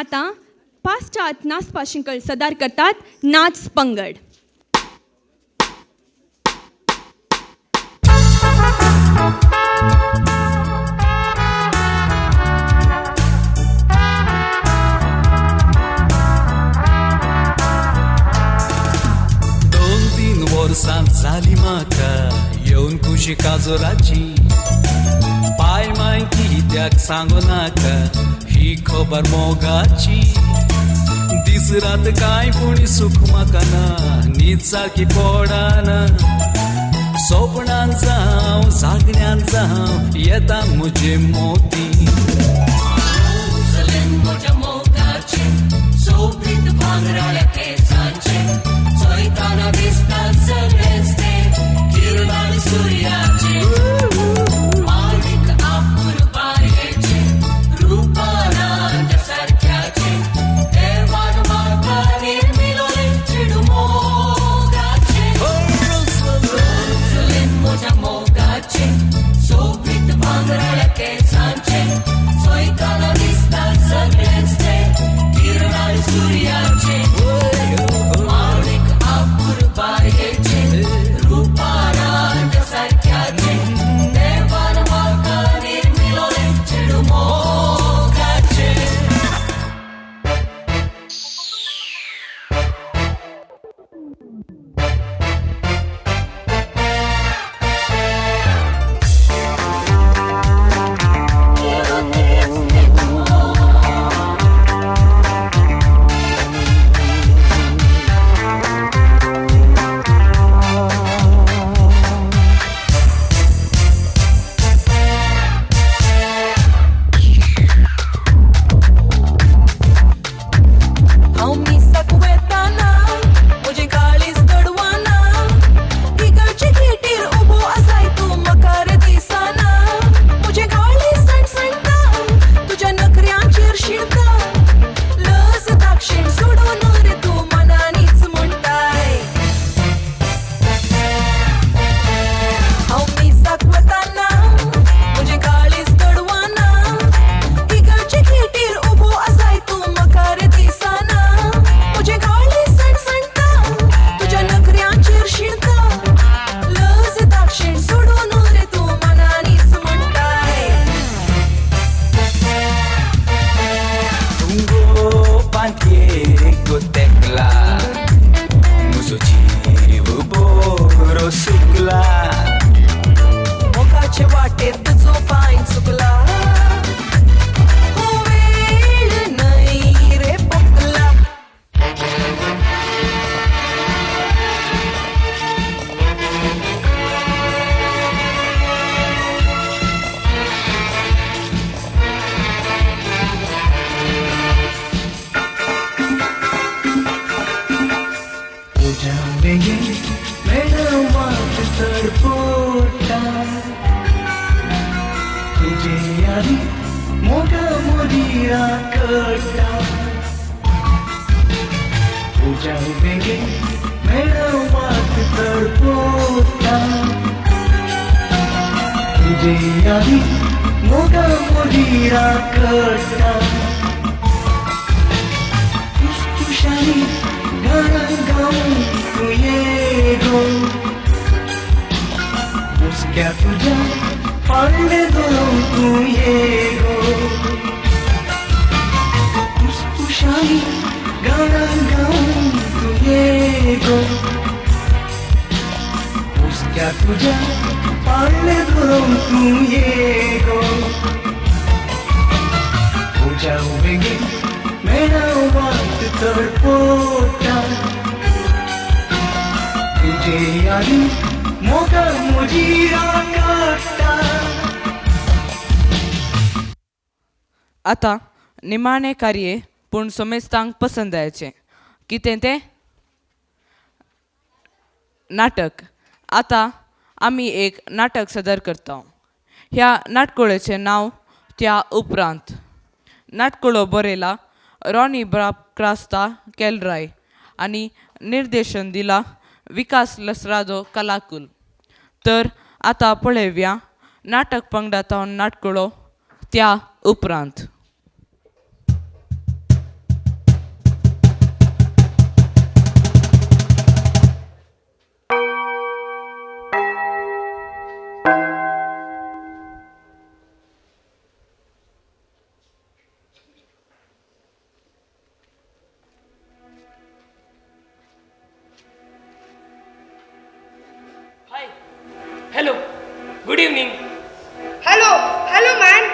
आतां पाश्चात नाचपा शिंकळ सदार करतात नाच पंगड. दोन तीन वर्सां जाली म्हाका येवन खुशी काजोराची. पाय माय कित्याक सांगू नाका ही खबर मोगाची. दीस रात कांय पूण सुख म्हाका ना, न्हीद सारकी पडना. सोपणान जावं जागण्यान जावं येता म्हजे मोती. म्हज्या मोगाचे सोबीत भांगराळ्या केसांचे चोयताना दिसतात सगळेच ते किरणाळ सूर्याचे. माणिक आपुरबायेचे रूपानांद सारख्याचे देवान म्हाका निर्मिलोले चिडू मोगाचे. म्हज्या मोगाचे सोबीत भांगराळ्या केसांचे चोयताना दिसतात सगळेच ते किरणाळ सूर्याचे. माणिक आपुरबायेचे रूपानांद सारख्याचे देवान म्हाका निर्मिलोले चिडू मोगाचे. हांव मिसाक वेताना म्हजें काळीज दडवाना. इगर्जे खेटीर उबो आसाय तूं म्हाका रे दिसाना. म्हजें काळीज सणसणटा तुज्या नखऱ्यांचेर शिरता. लज दाक्षिण सोडून रे तूं मनानीच म्हणटाय. हांव मिसाक वताना म्हजें काळीज दडवाना. इगर्जे खेटीर उबो आसाय तूं म्हाका रे दिसाना. म्हजें काळीज सणसणटा तुज्या नखऱ्यांचेर शिरता. लज दाक्षिण सोडून रे तूं मनानीच म्हणटाय. तुंगो पांतयेक तेकला म्हजो जीव बरो सुकला. मोगाचे वाटेर तुजो पांय चुकला. हो वेळ न्हय रे पोकला. तुझ्या बेगीन मेळवाक तडपोटा. तुजे यादी मोगा मोदिरा कटा. तुझ्या बेगीन मेळवाक तडपोटा. तुजे यादी मोगा मोदिरा कटा. खुशखुशाली गाणं गाऊन तू ये गो. मुसक्या तुझ्या पांडे धरून तू ये गो. खुशखुशाली गाणं गाऊन तू ये गो. मुसक्या तुझ्या पांडे धरून तू ये गो. तुझ्या बेगीन मेळवाक तडपोटा. तुजे यादी मोगा मोजिरा काटा. आतां निमाणें कार्ये पूण सोमेस्तांक पसंद जायचें. कितें तें? नाटक. आतां आमी एक नाटक सादर करता. ह्या नाटकुळेचें नांव त्या उपरांत. नाटकुळो बरयला रॉनी क्रास्ता केलराय आनी निर्देशन दिला विकास लसरादो कलाकुल. तर आतां पळयव्या नाटक पंगडातावन नाटकुळो त्या उपरांत. Hello good evening. Hello hello man,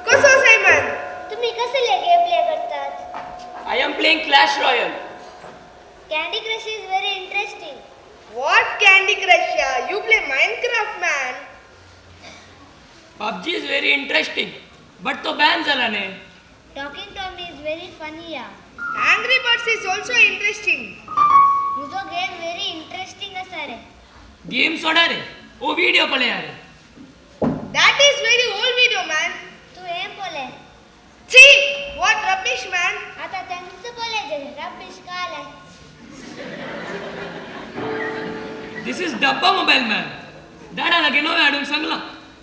कसो आहे मॅन? तुम्ही कसले गेम प्ले करतात? I am playing clash royal. Candy crush is very interesting. What Candy Crush? You play Minecraft, man. PUBG is very interesting but तो ban झाला ने. Talking Tom is very funny या. Angry Birds is also interesting. तुझो game very interesting असा रे. Game सोडा रे, ओ video पळया रे. That is very old video, man. तू हे बोले. See, what rubbish, man. आता त्यांचं बोले जे रबिश का आलाय. दिस इज डब्बा मोबाईल मॅन. दाडा लागे नवे हाडूंक सांगला.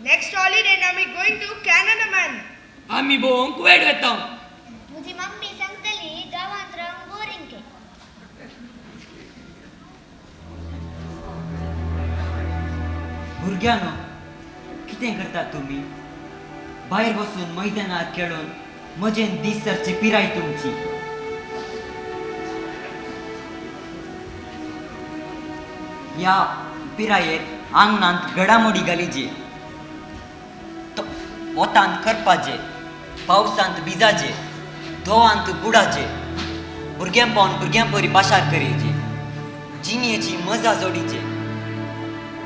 Next holiday, आम्ही going to Canada, man. आम्ही भोवंक कुवेट वता. तुझी मम्मी सांगतली गावात राहून बोरिंग के. भुरग्यानो, कितें करतात तुम्ही? भायर बसून मैदानात खेळून मजेन दीस सरची पिराय तुमची. या पिरायेत आंगणांत घडामोडी घालीचे, वतांत करपाचे, पावसांत भिजाचे, धोवांत बुडाचे, भुरग्यांपण भुरग्यांपरी पाशार करेचे, जिणेची मजा जोडीचे.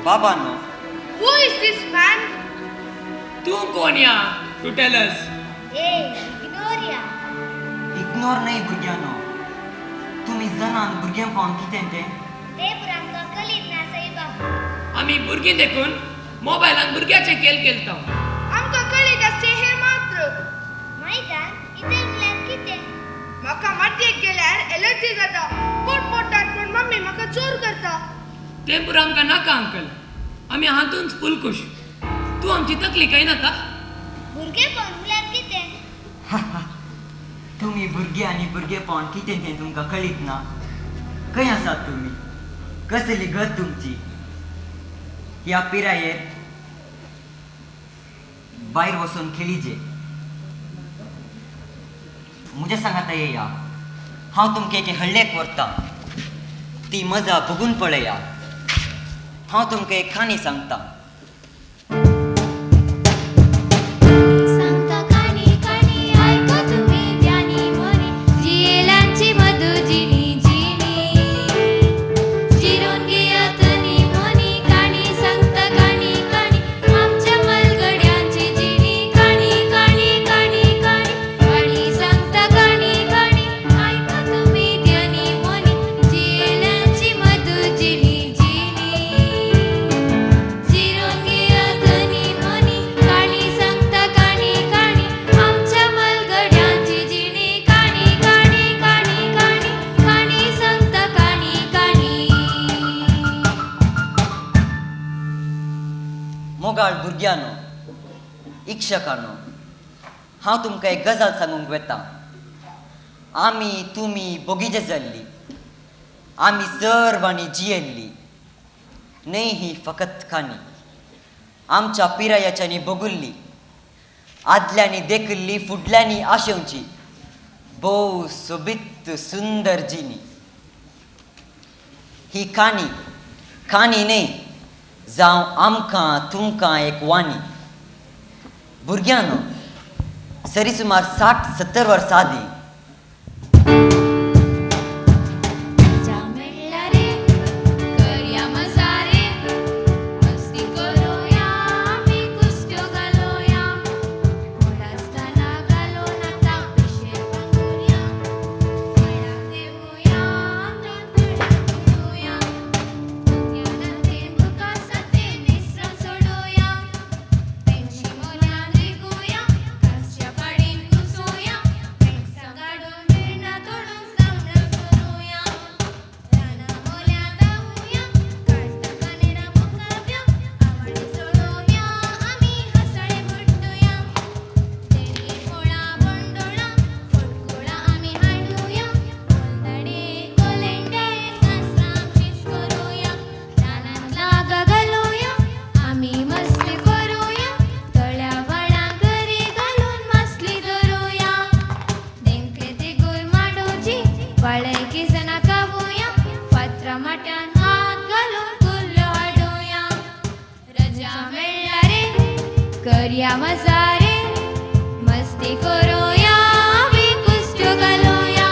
बाबांनो, Who is this man? तू कोण या? To tell us. इग्नोर या. इग्नोर नाही भुरग्यानो. तुम्ही जनान भुरग्यांपण कितें तें? ते पुरांका कलीत ना साईबा. आम्ही भुरगीं देखून मोबायलान भुरग्याचे खेळ खेळता. आमकां कळीत असते हे मात्र. मैदान इथे म्हणल्यार कितें? म्हाका मातयेक गेल्यार एलर्जी जाता. पोट पोटात पण मम्मी म्हाका चोर करता. ते पुरा आमकां नाका अंकल. आम्ही हातून फुल खुश. तू आमची तकली काय नाका. भुरगेपण म्हणल्यार कितें? तुम्ही भुरगे आणि भुरगेपण कितें तें तुमकां कळीत ना. खंय आसात तुम्ही? कसली गत तुमची? ह्या पिरायेर भायर वचून खेळीचे. म्हज्या सांगात येया. हांव तुमकां एके हळ्ळेक व्हरता. ती मजा बघून पळया. हांव तुमकां एक खाणी सांगता. मोगाळ भुरग्यानो, इक्षकानो, हांव तुमकां एक गजाल सांगूंक वेता. आमी तुमी बोगीचे जाल्ली. आमी सर्वांनी जियेल्ली. न्हय ही फकत खाणी. आमच्या पिरायाच्यांनी बगुल्ली, आदल्यांनी देखिल्ली, फुडल्यांनी आशेवची भोव सोबीत सुंदर जिणी. ही खाणी न्हय, जावं आमकां तुमकां एक वाणी. भुरग्यानो, सरीसुमार 60-70 वर्सां आदीं माट्यान हात घालून कुल्ल्यो हाडूया. रजा करूया मजा रे मस्ती करूया आमी कुस्त्यो घालूया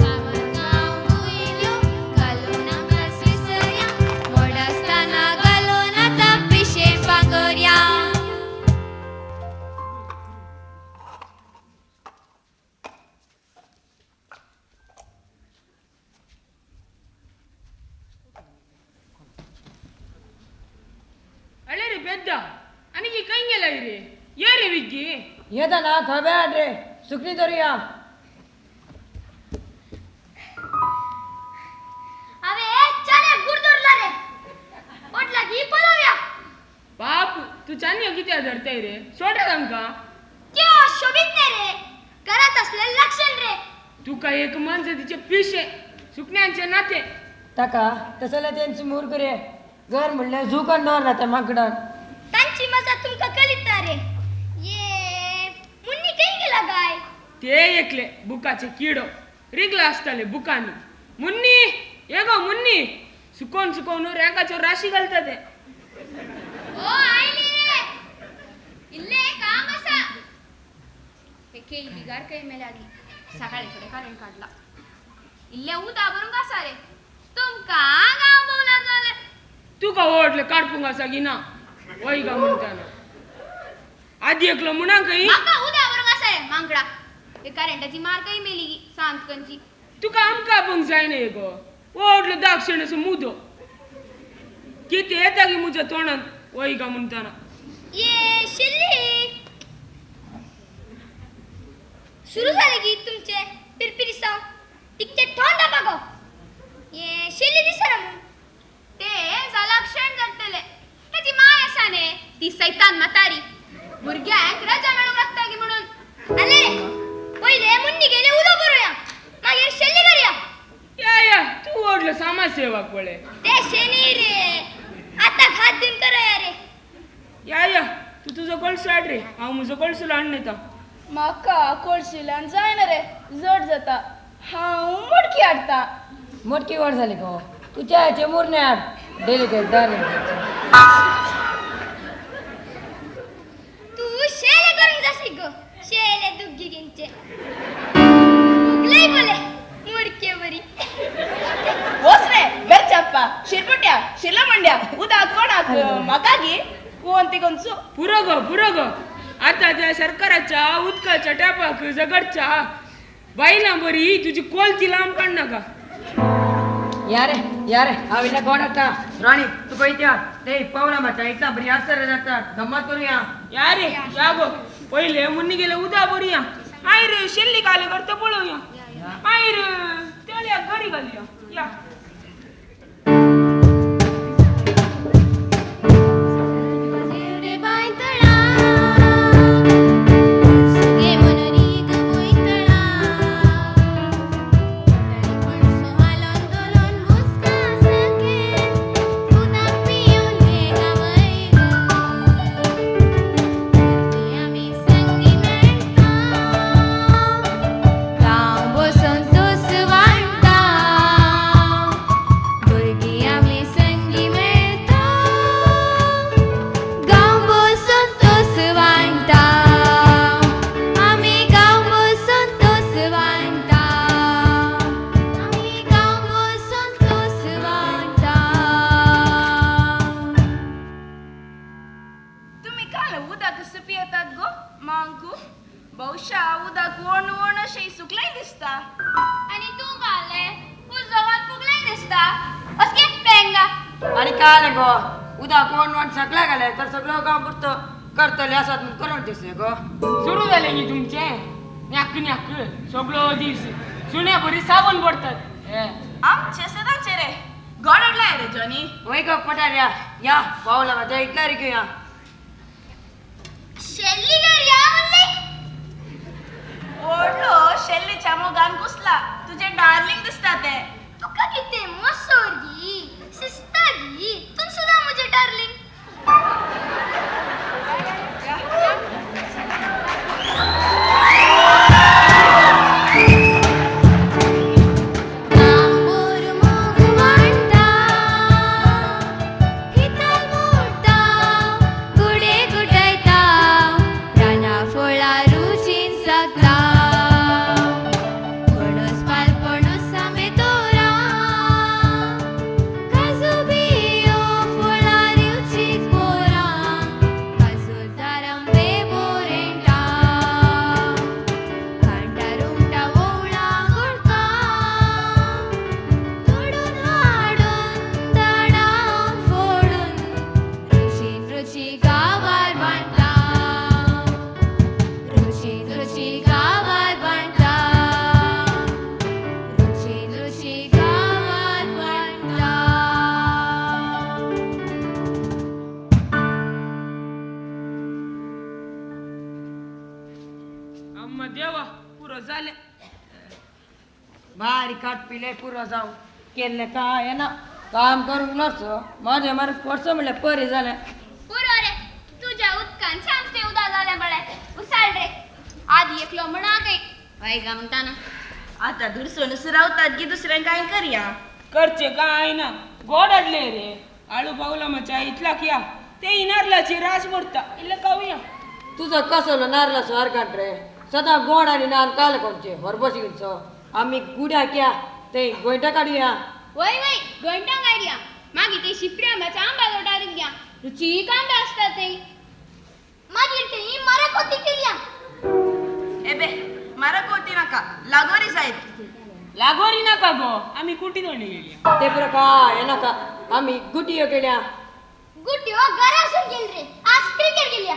गावात गांव बुयल्यो घालून आमकां विसरया व्हड आसतना घालून आतां पिशे पांगोरया ಅಳೆ ರೀ ಬೆದ್ದ ಅನಿಗೆ ಕೈಗೆಲ್ಲ ಇರಿ ಏರಿ ವಿಗ್ಗಿ येताना थबे रे सुकणी धरुया अबे चले गुरदुरला रे ओटला की पळवया बाप तू चान्य किती धरताय रे सोडा तांका क्या शोभित नाही रे घरात असले लक्षण रे तू काय एक माणसं तिचे पिशे सुकण्यांचे नाते ताका तसले त्यांची मूर्ख रे घर म्हणले झुकन दवरला त्या माकडान त्यांची मजा तुमका कळीत ना रे ये मुन्नी काही गेला गाय ते एकले बुकाचे किडो रिगला असताले बुकानी मुन्नी ये गो मुन्नी सुकोन सुकोन रँकाच्या राशी घालतात ते ओ आईली रे इल्ले काम असा हे केळी बिगार काही मेलाली सकाळी कडे कारण काढला इल्ले उदा भरून कसा रे तुमका गाव बोला झाले तू का ओढले काढपूंग असा की ना वय का म्हणताना आधी एकलं म्हणा काही माका उदा भरून कसा रे मांगडा हे करंटाची मार काही मेली की सांतकनची तू का आमका पंग जाय नाही गो ओढलं दाक्षिण असं मुदो किती येता की मुझ्या तोंडात वय का म्हणताना ये शिल्ली सुरू झाले की तुमचे पिरपिरी साव तिकटे थोंडा बघो ये शिल्ली दिसरा मग ते झाला क्षण जगतले त्याची माय असाने ती सैतान म्हातारी भुरग्यांक रजा मिळून लागता की म्हणून आले पहिले मुन्नी गेले उदो करूया मागीर शेल्ली करूया या तू ओढलं समाज सेवक पळे ते शेनी रे आता हात दिन करूया रे या तू तुझं कळसू आड रे हांव म्हजो कळसूला आण नेता म्हाका कोळशिल्यान जायना रे जड जाता हांव मडकी हाडटा मोटकी वाढ झाली गो तुझ्या ह्याचे मुरण्यात डेलिकेट डार्लिंग तू शेले करून जाशी गो शेले दुग्गी गिंचे उगले बोले मुडके बरी होस रे बेरचप्पा शिरपुट्या शिला मंड्या उदा कोणाक म्हाका गी कोण ते कोणचो पुरो ग आता त्या सरकाराच्या उदकाच्या टॅपाक जगडच्या बाईला बरी तुझी कोलची लांब काढ नाका यारे हांव इतल्या गोडाटा राणी तू पळयत्या ते पावला माता इतला बरी आसर जाता गम्मत करूया या रे या गो पहिले मुन्नी गेले उदा बरूया आय रे शेल्ली काले करता पळवूया आय रे त्याला घरी घालूया या आणि काय गो उद्या कोण वाट सगळ्या घाले तर सगळं गाव पुरतं करतले असत करून दिसे गो सुरू झाले की तुमचे न्याक सगळं दिस सुन्या बरी साबण पडतात आमचे सदाचे रे गडडलाय रे जॉनी वय गो पटाऱ्या या पावला माझ्या इथला रे घेऊया शेल्ली घर या म्हणले ओढलो शेल्लीच्या मोगान घुसला तुझे डार्लिंग दिसतात ते तुका किती मसोरगी सिस्तागी तुम सुद्धा मुझे डार्लिंग गुडे गुडायता भारी खाट पिले पुरो जाऊ केले काय ना काम करूंक नसो माझे मारे स्पोर्ट्स म्हणले परी झाले पुरो रे तुझ्या उदकान सामते उदा झाले बळे उसाळ रे आधी एकलो म्हणा काही बाई का म्हणता ना आता दुसरं रावतात की दुसऱ्यां काय करूया करचे काय ना गोडडले रे आळू पावला मचा इतला किया ते इनारलाची रास मोडता इल्ले काऊया तुझं कसलं नारळाचं वारकाट रे सदा गोड आणि नान काल कोणचे हरबसी घेतो आम्ही गुड्या क्या ते गोयटा काढूया वय वय घंटा गाडया मागे ते शिपऱ्यामाचा आंबा डायरेक्ट घ्या रुची आंबे असतात ते मागीर ते ही मरा कोती केल्या एबे मारा कोटी नका लागोरी साहेब लागोरी नका गो आम्ही कुटी दोंडी गेली ते पुरं काय नका आम्ही गुटियो केल्या गुट्यो घरासून गेल रे आज क्रिकेट गेल्या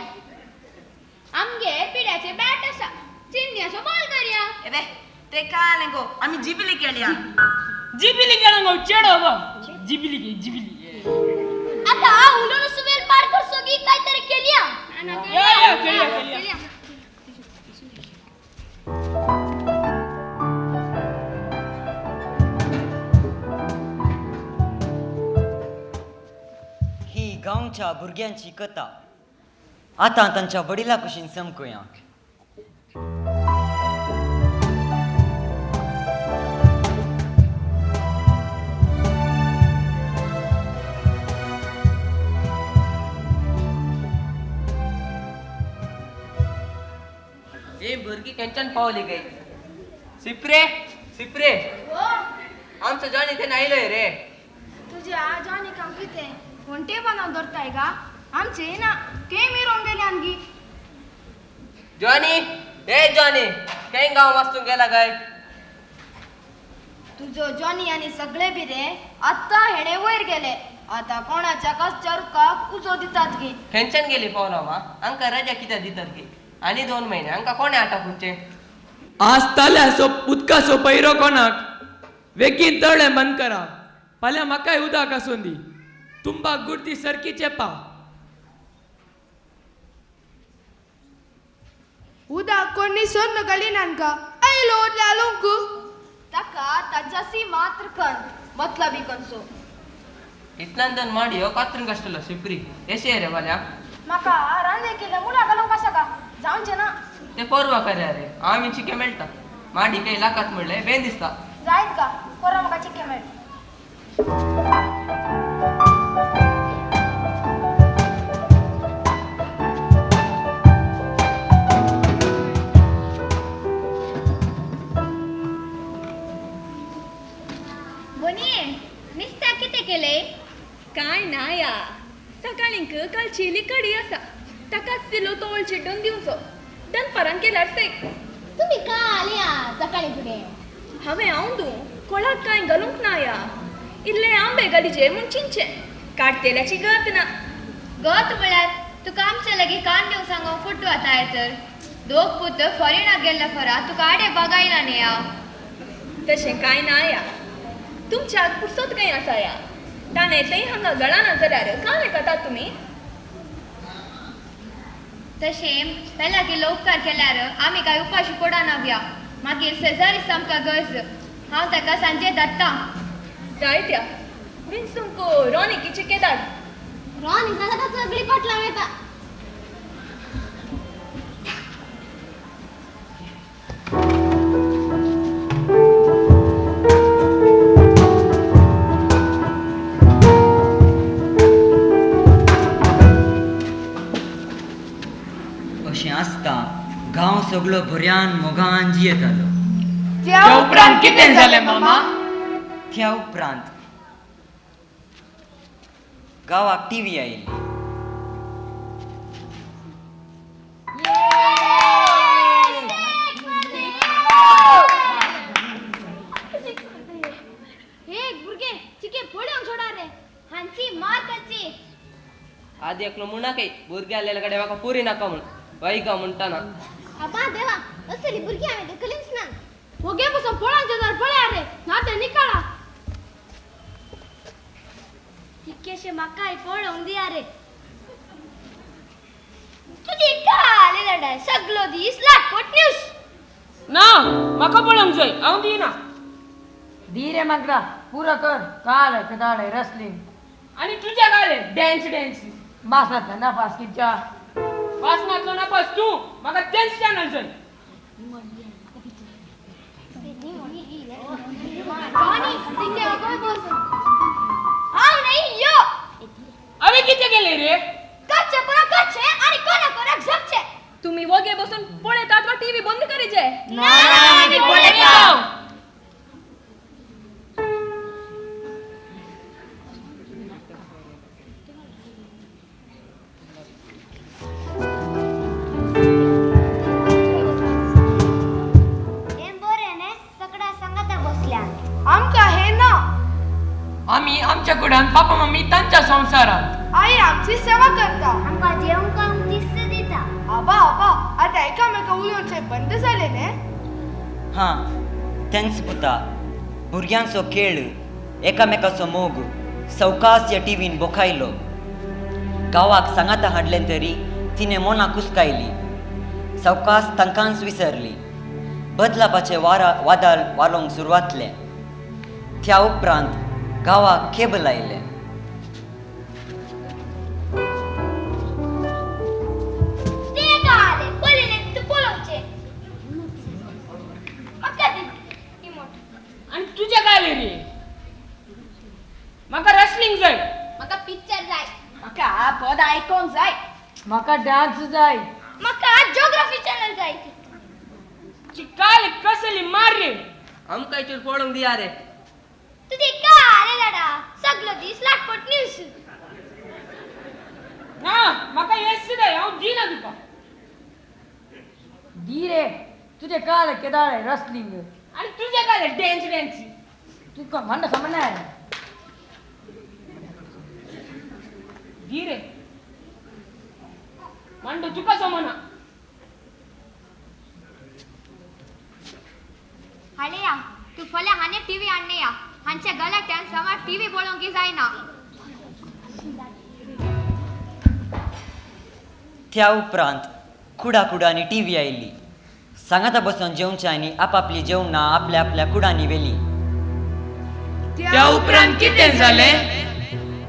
आमगे पिड्याचे बॅट असा चिंध्याचो बॉल करूया एबे ते काय गो आम्ही जिबिली केल्या जिबिली केला गो चेडो गो जिबिली की जिबिली आता उलून सुवेल पार करसो की काहीतरी केल्या या केल्या ही गांवच्या भुरग्यांची कथा आता तांच्या वडिला कुशीन समकुया हे भुरगी केंच्यान पावली गे सिप्रे सिप्रे आमचं जॉनी ते नायलोय रे तुझ्या जॉनी काम किते कोणते बनव दरताय का आमचे ना के मिरवून गेले आणखी जॉनी हे जॉनी काही गाव वाचून गेला काय तुझो जॉनी आणि सगळे बिरे आता हेडे वयर गेले आता कोणाच्या कसच्या रुकाक उजो दितात की केंच्यान गेली पावला मा अंका रजा कित्याक दितात की आणि 2 महिने अंका कोणे आटापूचे आज ताल्यासो उदकाचो पैरो कोणाक वेगीन तळे बंद करा फाल्यां म्हाकाय उदक आसून दी तुंबाक गुडती सरकी चेपा उदक कोणी सोन्न गली नानका आयलो लालूंक ताका ताज्यासी मात्र कण मतलबी कणसो इतल्यान माडियो कातरून कष्टलो सिप्री येशे रे वाल्या माका रांदे केले मुला घालूंक कसा का जाऊनचे ना ते परवा कर्या रे आम्ही चिके मेळटा माडी काही लाकात म्हणले बेन दिसता जायत का कोरा म्हाका चिके मेळ बोनिये निस्त्या किती केले काय ना या सकाळींक कालची कडी असा ताकाच दिलो तोळ चिड्डून दिवचो दनपारान केल्यार सेक तुम्ही का आल्या सकाळी पुढे हांवें आवडू कोळाक कांय घालूंक ना या इल्ले आंबे गाडीचे म्हूण चिंचे काडतेल्याची गत ना गत म्हळ्यार तुका आमच्या लागीं कान देव सांगो फोटो आता तर दोग पुत फॉरेनाक गेल्ल्या फरा तुका आडे बगायला न्ही हांव तशें कांय ना या तुमच्यात पुरसोत खंय आसा या ताणें थंय हांगा गळाना जाल्यार कांय करतात तुमी तशें पेला की उपकार केल्यार आमी काय उपाशी पडना बिया मागीर सेजारीस आमकां गरज हांव ताका सांजे धाडटा जायत्या बीन तुमको रॉनी किचे केदार रॉनी जाल्यार सगळी पाटला वेता अशें आसता गांव सगळो बऱ्यान मोगान जियेतालो त्या उपरांत कितें जालें मामा त्या उपरांत गावाक टीव्ही आयिल्ली हे भुरगे चिके पळोवंक सोडा रे हांची मार ताची आधी एकलो म्हणा काही भुरगे आलेल्या कडे म्हाका पुरी नाका म्हण वाईका म्हणटाना अबा देवा असली भुरगी हांवें देखलीच ना होगे पासून पळोवंक जर पळया रे नाते निकाळा तिकेशे म्हाकाय पळोवंक दिया रे तुझी काले लढाय सगलो दीस लाटपट न्यूज ना म्हाका पळोवंक जाय हांव दिना धीरे मागला पुरं कर काल कदाळे रसलिंग आणि तुझ्या गाले डॅन्स बासनातला नपास किच्या वासनातलो नपास तू मग डॅन्स चॅनल जाय अवे किती गेले रे कच्चे पुरा कच्चे आणि कोणा कोणा झपचे तुम्ही वगे बसून पळयतात वा टीव्ही बंद करीचे नाही पळयतात आमका हे ना आम्ही आमच्या कुडान पापा मम्मी तांच्या संसारात आई आमची सेवा करता आमका जेवण करून दिसते देता आबा आता एकामेका उलोवचे बंद झाले ने हां थँक्स पुता भुरग्यांचो खेळ एकामेकाचो मोग सवकास या टीव्हीन बोखायलो गावाक सांगाता हाडलें तरी तिने मोना कुसकायली सवकास तांकांच विसरली बदलापाचे वादळ वालोंक सुरवातले त्या उपरांत गावाक केबल आयले आणि तुझ्या गाले रे मका रसलिंग जाय मका पिक्चर जाय मका पद ऐकून जाय मका डान्स जाय मका जिओग्राफी चॅनल जाय चिकाल कसली मार रे आमका इथून पळून दिया रे तुझे का रे दादा सगळं दिस लाटपट न्यूज ना मका येस दे हांव दिना तुका धीरे तुझे काल केदाळे रसलिंग आणि तुझ्या गाले डॅन्स तुका म्हणता समजणार धीरे मंडो तुका समना हालेया तू फल्या हाने टीव्ही आणणे या हांच्या गलाट्यान समा टीव्ही बोळोंकी जायना त्या उपरांत कुडांनी टीव्ही आयली सांगाता बसून जेवचे आनी आपापली जेवणां आपल्या आपल्या कुडांनी वेली त्या उपरांत कितें जाले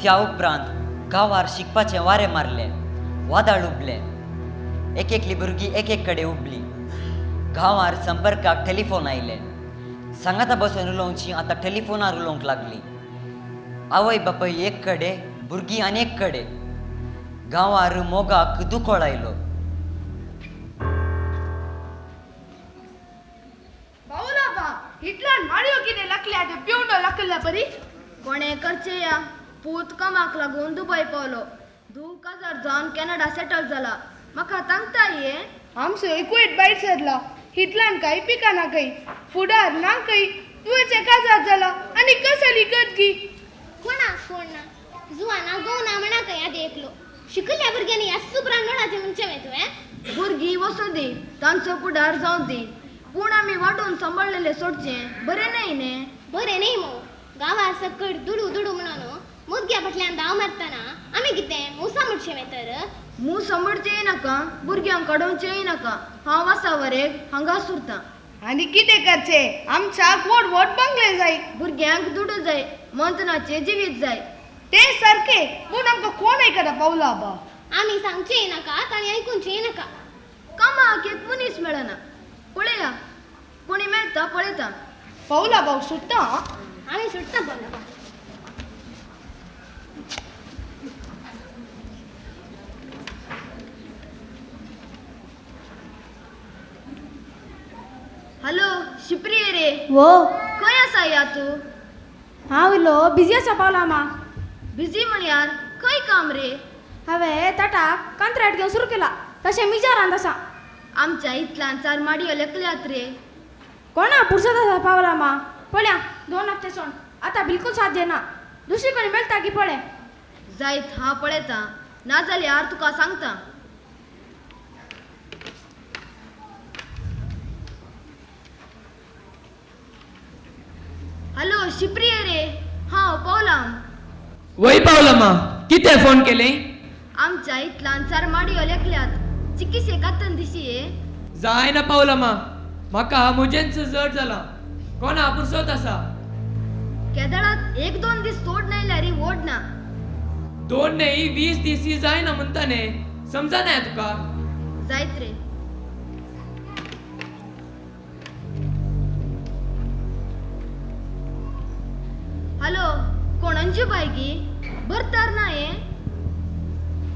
त्या उपरांत गांवार शिकपाचे वारे मारले वादळ उबले एक भुरगीं एक कडेन उबली गांवार संपर्काक टेलिफोन आयले सांगाता बसून उलोवची आतां टेलिफोनार उलोवंक लागली आवय बापय एक कडे भुरगीं आनी एक कडे गांवार मोगाक दुकोळ आयलो हिटलर मारियो किने लकल्या ते पिवंडो लकल्या बरी कोणे करचे या पूत कामाक लागून दुबय पावलो 2000 जावन कॅनडा सेटल जाला म्हाका तांगता ये आमचो एकूच बायट सरला हिटलान काही पिकाना काही फुडार ना काही तुझे काजार झाला आणि कसली गदगी कोणा जुवाना गोना म्हणा काही आधी एकलो शिकल्या भुरग्यांनी या सुब्रांगणाचे मुंचे मेतो भुरगी वसू दे तांचो फुडार जाऊ दे पूण आमी वाटून सांभाळलेले सोडचे बरे नाही ने बरे नाही मो गावा सकट दुडू म्हणून मुदग्या फाटल्यान दाव मारतना आमी कितें मुसा मुडशे मेतर मू सांभाळचे नाका भुरग्यांक काडोवचेय नाका हांव वासावरेक हांगा सुरता आणि कितें करचे आमच्याक व्हड बंगले जाय भुरग्यांक दुडू जाय मंथनाचे जिवीत जाय ते सारखे पूण आमकां कोण आयकता पावला बा आमी सांगचे नाका आनी आयकूनचे नाका कामाक एक मनीस मेळना पळया कोणी मेळटा पळयता पावला भाऊ सुट्टा आमी सुट्टा पावला हॅलो शिप्रिये रे वो खंय आसा या तू हांव इल्लो बिजी आसा पावला मा बिजी म्हळ्यार खंय काम रे हांवें ताटाक कंत्राट घेवन सुरू केला तशें मिजारांत आसा आमच्या इतल्यान 4 माडयो लेकल्यात रे कोणा पुरसत आसा पावला मा पळया 2 हप्ते सोड आतां बिलकुल साध्य ना दुसरी कोणी मेळटा की पळय जायत हांव पळयता नाजाल्यार तुका सांगता हॅलो शिप्रिये रे हांव पावलां वय पावला मा कितें फोन केले आमच्या इतल्यान 4 माडयो लेकल्यात चिकित्से कातन दिशी ये जायना पावला मा म्हाका मुजेंच जड जाला कोणा पुरसत आसा केदळात 1-2 दीस सोड नाही ल्यारी ओढ ना 2 नाही 20 दिसी जायना म्हणताने समजा नाही तुका जायत रे हॅलो कोणांची बायकी भरतार ना हे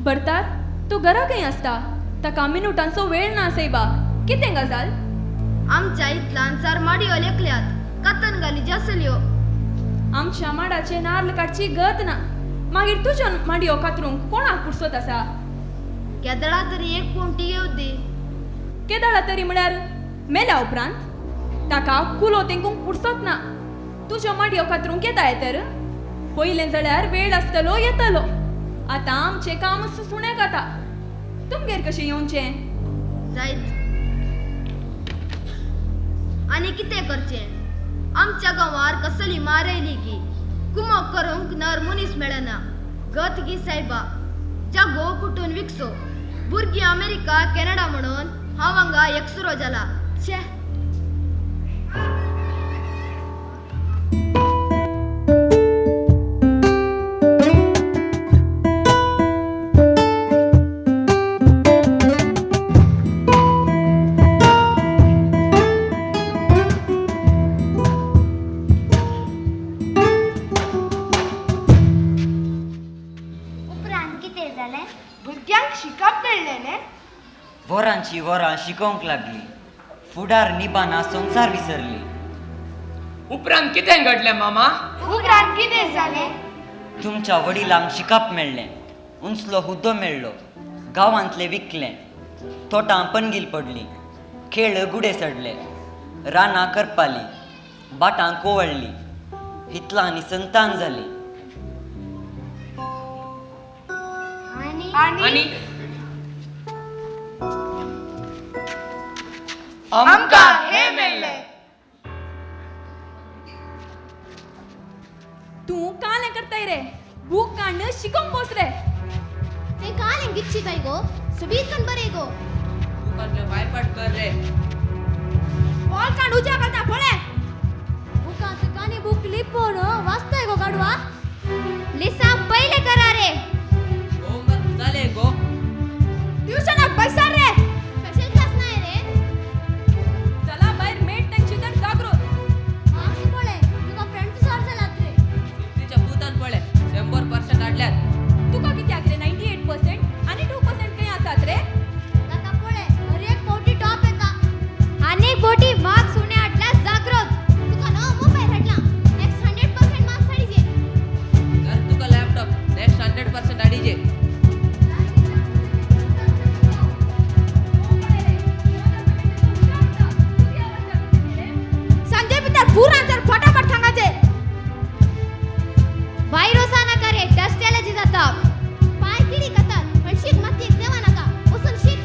भरतार तू घरा खंय आसता ताका मिनटांचो वेळ ना सैबा कितें गजाल आमच्या इतल्यान 4 माडयो लेखल्यात कातन घाली जासल्यो आमच्या माडाचे नारळ काडची गत ना मागीर तुज्या माडयो कातरूंक कोणाक पुरसत आसा केदळा तरी 1 पोंटी येवदी केदळा तरी म्हळ्यार मेल्या उपरांत ताका कुलो तेंकूंक पुरसत ना तुज्या माडयो कातरूंक येताय तर पयलें जाल्यार वेळ आसतलो येतलो आतां आमचें काम सुणें जाता तुमगेर कशें येवचें जायत आनी कितें करचें आमच्या गांवार कसली मार आयली की कुमक करूंक नर मनीस मेळना गत गी सायबा जागो कुटून विकसो भुरगीं अमेरिका कॅनडा म्हणून हांव हांगा एकसुरो जाला छे भुरग्यांक शिकप मेळ्ळें न्ही वरांची वरां शिकोवंक लागली फुडार निबाना संवसार विसरली उपरांत कितें घडलें मामा उपरांत कितें जालें तुमच्या वडिलांक शिकप मेळ्ळें उंचलो हुद्दो मेळ्ळो गांवांतले विकलें तोटां पणगील पडली खेळ गुडे सडले रानां करपाली बाटां कोवळ्ळी हितलांनी संतान जाली आणि आमकां हे मेळ्ळें तू कालें करताय रे बूक काढणं शिकोंक बोस रे ते कालें गिच्छिताय गो सबीत कन बरे गो बुकांतले वायपाट कर रे बॉल काढ उज्या करता पळे बुकांत कानी बुक लिपोन वाचताय गो गाडवा लिसा पहिले करा रे होमवर्क झाले गो ट्युशनाक पैसा रे स्पेशल क्लास नाही रे चला बाहेर मेट त्यांची तर जागृत मार्क्स पळे तुका फ्रेंड्स सर झालात रे तिच्या भूतान पळे 100% आडल्यात तुका कित्याक रे 98% आणि 2% काही आसात रे ताका पळे हर एक पोटी टॉप येता अनेक पोटी मार्क्स उणे आटल्या जागृत तुका नो मोबाईल हटला नेक्स्ट 100% मार्क्स हाडीजे तर तुका लॅपटॉप नेक्स्ट 100% आडीजे संजय पितर पूरा जर फटाफट सांगायचे व्हायरस नका रे डस्ट एलर्जी जाता पाय किडी करतात पण शीक माती देवा नका बसून शीक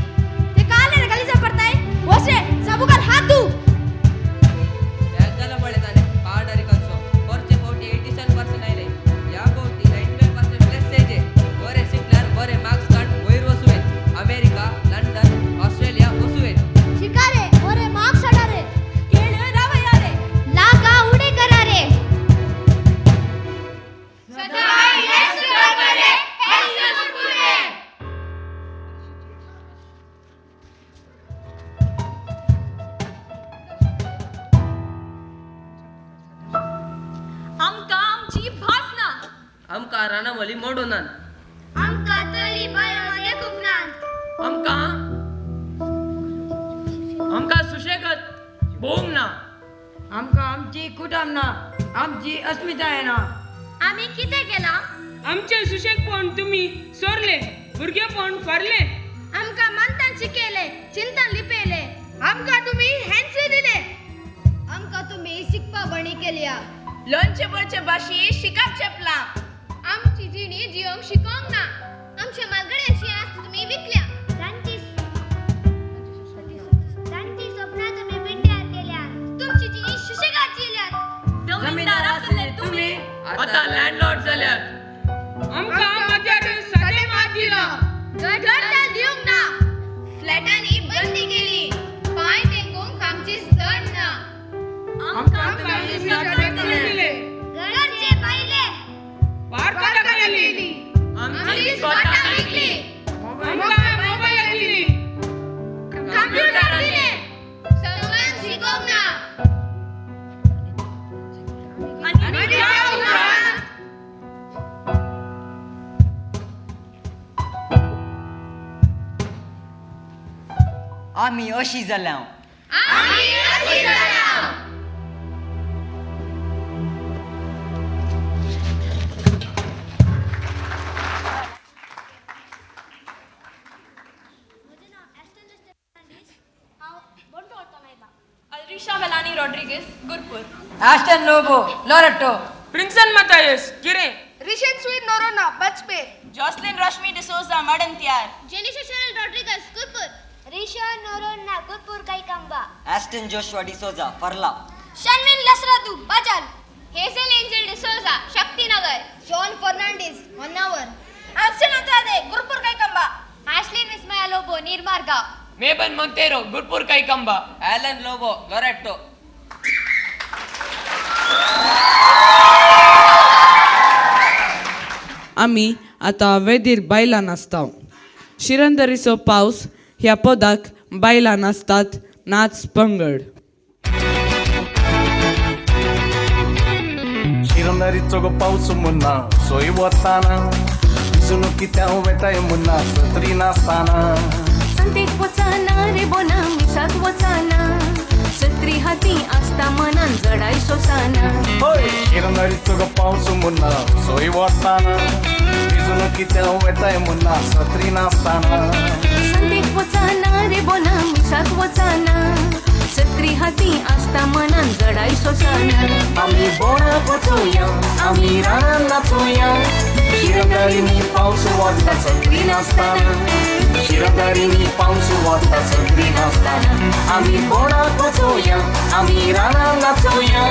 ते काले रे गलीचा पडताय वसे सबुकर हात धू त्याला पळे ताने पाडारी कंसो परचे पोटी 87% आयले या पोटी 99% प्लस सेजे बरे शिकल्यार बरे मार्क्स काढ वयर वसुवेत अमेरिका लंडन ऑस्ट्रेलिया वसुवेत शिकारे ओरे मार्क्स हडा रे केळ रावया रे लागा उडे करा रे सदाई हेच करपरे हेच गुरगुरे आमका आमची भास ना आमका रानावली मोडोनान आमका तळी बायामध्ये कुपनान आमका सुशेगत बोम ना आमकां आमची कुटम ना आमची अस्मिताय ना आम्ही किती केला आमचे सुशेगपण तुम्ही सोरले भुरगेपण फारले आमका मानतान शिकेले चिंतन लिपेले आमका तुम्ही हँडसे दिले आमका तुम्ही शिकपा बणी केल्या लोणचे पळचे भाशी शिकाप चेपला आमची जिणी जियोंक शिकोंक ना आमच्या मालगड्याची आज तुम्ही विकल्या रानची स्वप्ना तुम्ही पिड्ड्यार केल्या तुमची जिणी सुशेगात जिल्यात जमीनदार असले तुम्ही आता लँडलॉर्ड झाल्यात आमका माझ्याकडे साडे मात दिला घरदार दिवंक ना फ्लॅटांनी बंदी केली पाय टेकोंक आमची जड ना आमका तुम्ही दिले घर आमी अशी जाल्या Alrisha Melanie Rodriguez, Gurpur. Ashton Lobo, Loreto. Princeton Matthias, Kire. Rishan Sweet Norona, Bachpe. Jocelyn Rashmi D'Souza, Madantiar. Janisha Cheryl Rodriguez, Gurpur. Risha Noronna, Gurpur Kaikamba. Aston Joshua D'Souza, Farla. Shanwin Lasradu, Bajal. Hazel Angel D'Souza, Shakti Nagar. John Fernandez, Honavar. Aston Andrade, Gurpur Kaikamba. Ashlyn Ismail Lobo, Nirmarga. Mabel Montero, Gurpur Kaikamba. Alan Lobo, Loreto. आम्ही आता वेदीर बायलां नाचता शिरंदरीचो पावस ह्या पदाक बायलां नाचतात नाच पंगड शिरंदरीचो गो पावस मुन्ना सोय वताना दिसून कित्या वेताय मुन्ना सत्री नासताना संतेक वचाना रे बोना मिसाक वचाना सत्री हाती आस्ता मनान जडाय सोसाना होय शिरंदरीचो गो पावस मुन्ना सोय वताना दिसून कित्या वेताय मुन्ना सत्री नासताना संतेक वचाना रे बोना मिसाक वचाना सत्री हाती आस्ता मनान जडाय सोसाना आम्ही बोणाक वचूया आम्ही रानान नाचूया शिरंदारीनी पावस वता सत्री नासताना शिरंदारीनी पावस वता सत्री नासताना आम्ही बोणाक वचूया आम्ही रानान नाचूया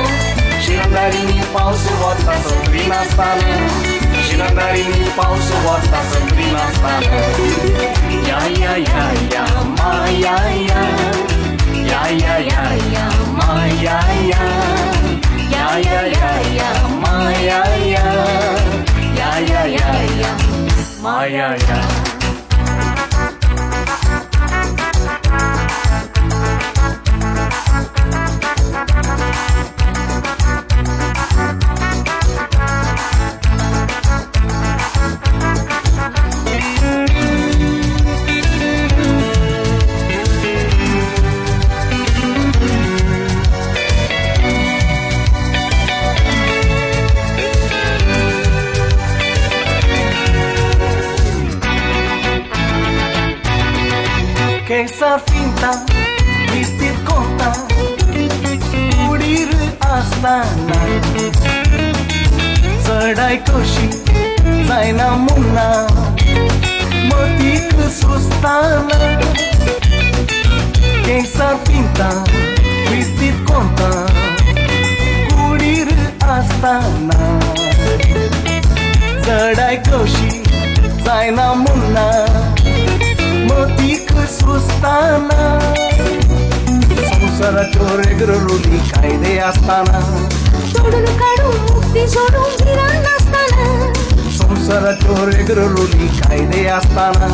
शिरंदारीनी पावस वता सत्री नासताना शिरंदारीनी पावस वता सत्री नासताना या या या या माया या या या या या माया या या या या या माया या या या या या माया या que esa finta vestir corta उडीर असताना चढाई कशी जायना मुन्ना मतीक सुस्ताना केसा फिंता vestir corta उडीर असताना चढाई कशी जायना मुन्ना मतीक सुस्ताना संसाराच्यो रेगरलुली कायदे असताना सोडून काढून मुक्ती सोडून गिराण नसताना संसाराच्यो रेगरलुली कायदे असताना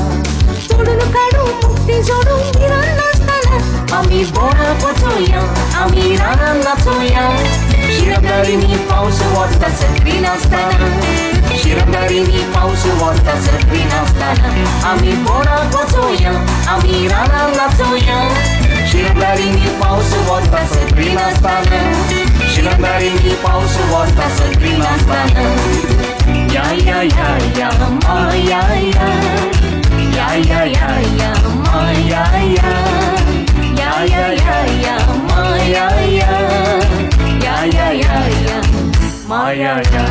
सोडून काढून मुक्ती सोडून गिराण नसताना आम्ही बोणाक वचूया आम्ही रानान नाचूया शिरंदारीनी पावस वता सत्री नासताना शिरंदारीनी पावस वता सत्री नासताना आम्ही बोणाक वचूया आम्ही रानान नाचूया शिरंदारीनी पावस वता सत्री नासताना शिरंदारीनी पावस वता सत्री नासताना या या या या माया या या या या या माया या या या या या माया या या या या या माया या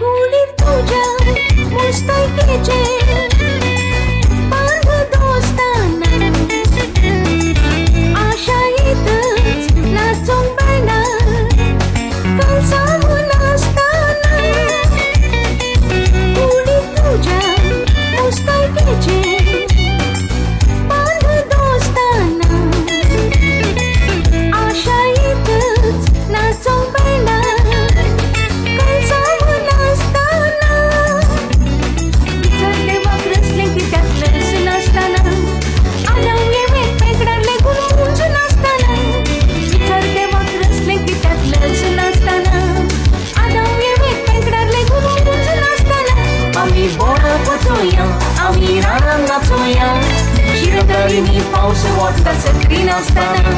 कुडीर तुझ्या मुस्तैकेचे बांध दोस्ताना आशायीतच नाचून बायला वता सत्री नाचताना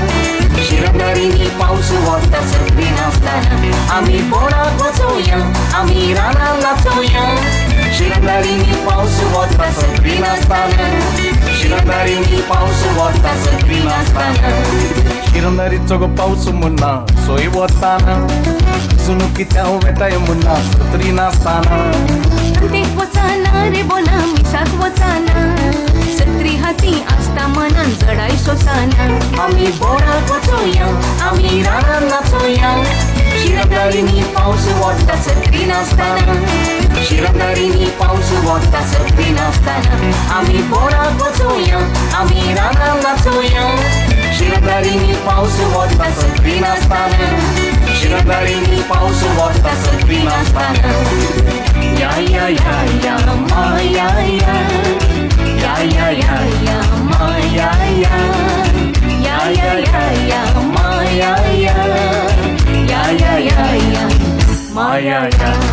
शिरंगारीनी पाऊस वता सत्री नाचताना आम्ही बोराक वचोया आम्ही रानार नाचोया शिरंगारीनी पाऊस वता सत्री नाचताना शिरंगारीनी पाऊस वता सत्री नाचताना शिरंगारीचो गो पाऊस मुन्ना सोय वताना सुनुकीच्या वेताय मुन्ना सत्री नाचताना अंतेक वचाना रे बोना मिसाक वचाना सत्री हाती आस्ता मनान जडाय सोसाना आम्ही बोराक वचोया आम्ही रानार नाचोया शिरंगारीनी पाऊस वता सत्री नाचताना शिरंगारीनी पाऊस वता सत्री नाचताना आम्ही बोराक वचोया आम्ही रानार नाचोया शिरंगारीनी पाऊस वता सत्री नाचताना शिरंगारीनी पाऊस वता सत्री नाचताना या या या या माया या या या या या माया या या या या या माया या या या या या माया या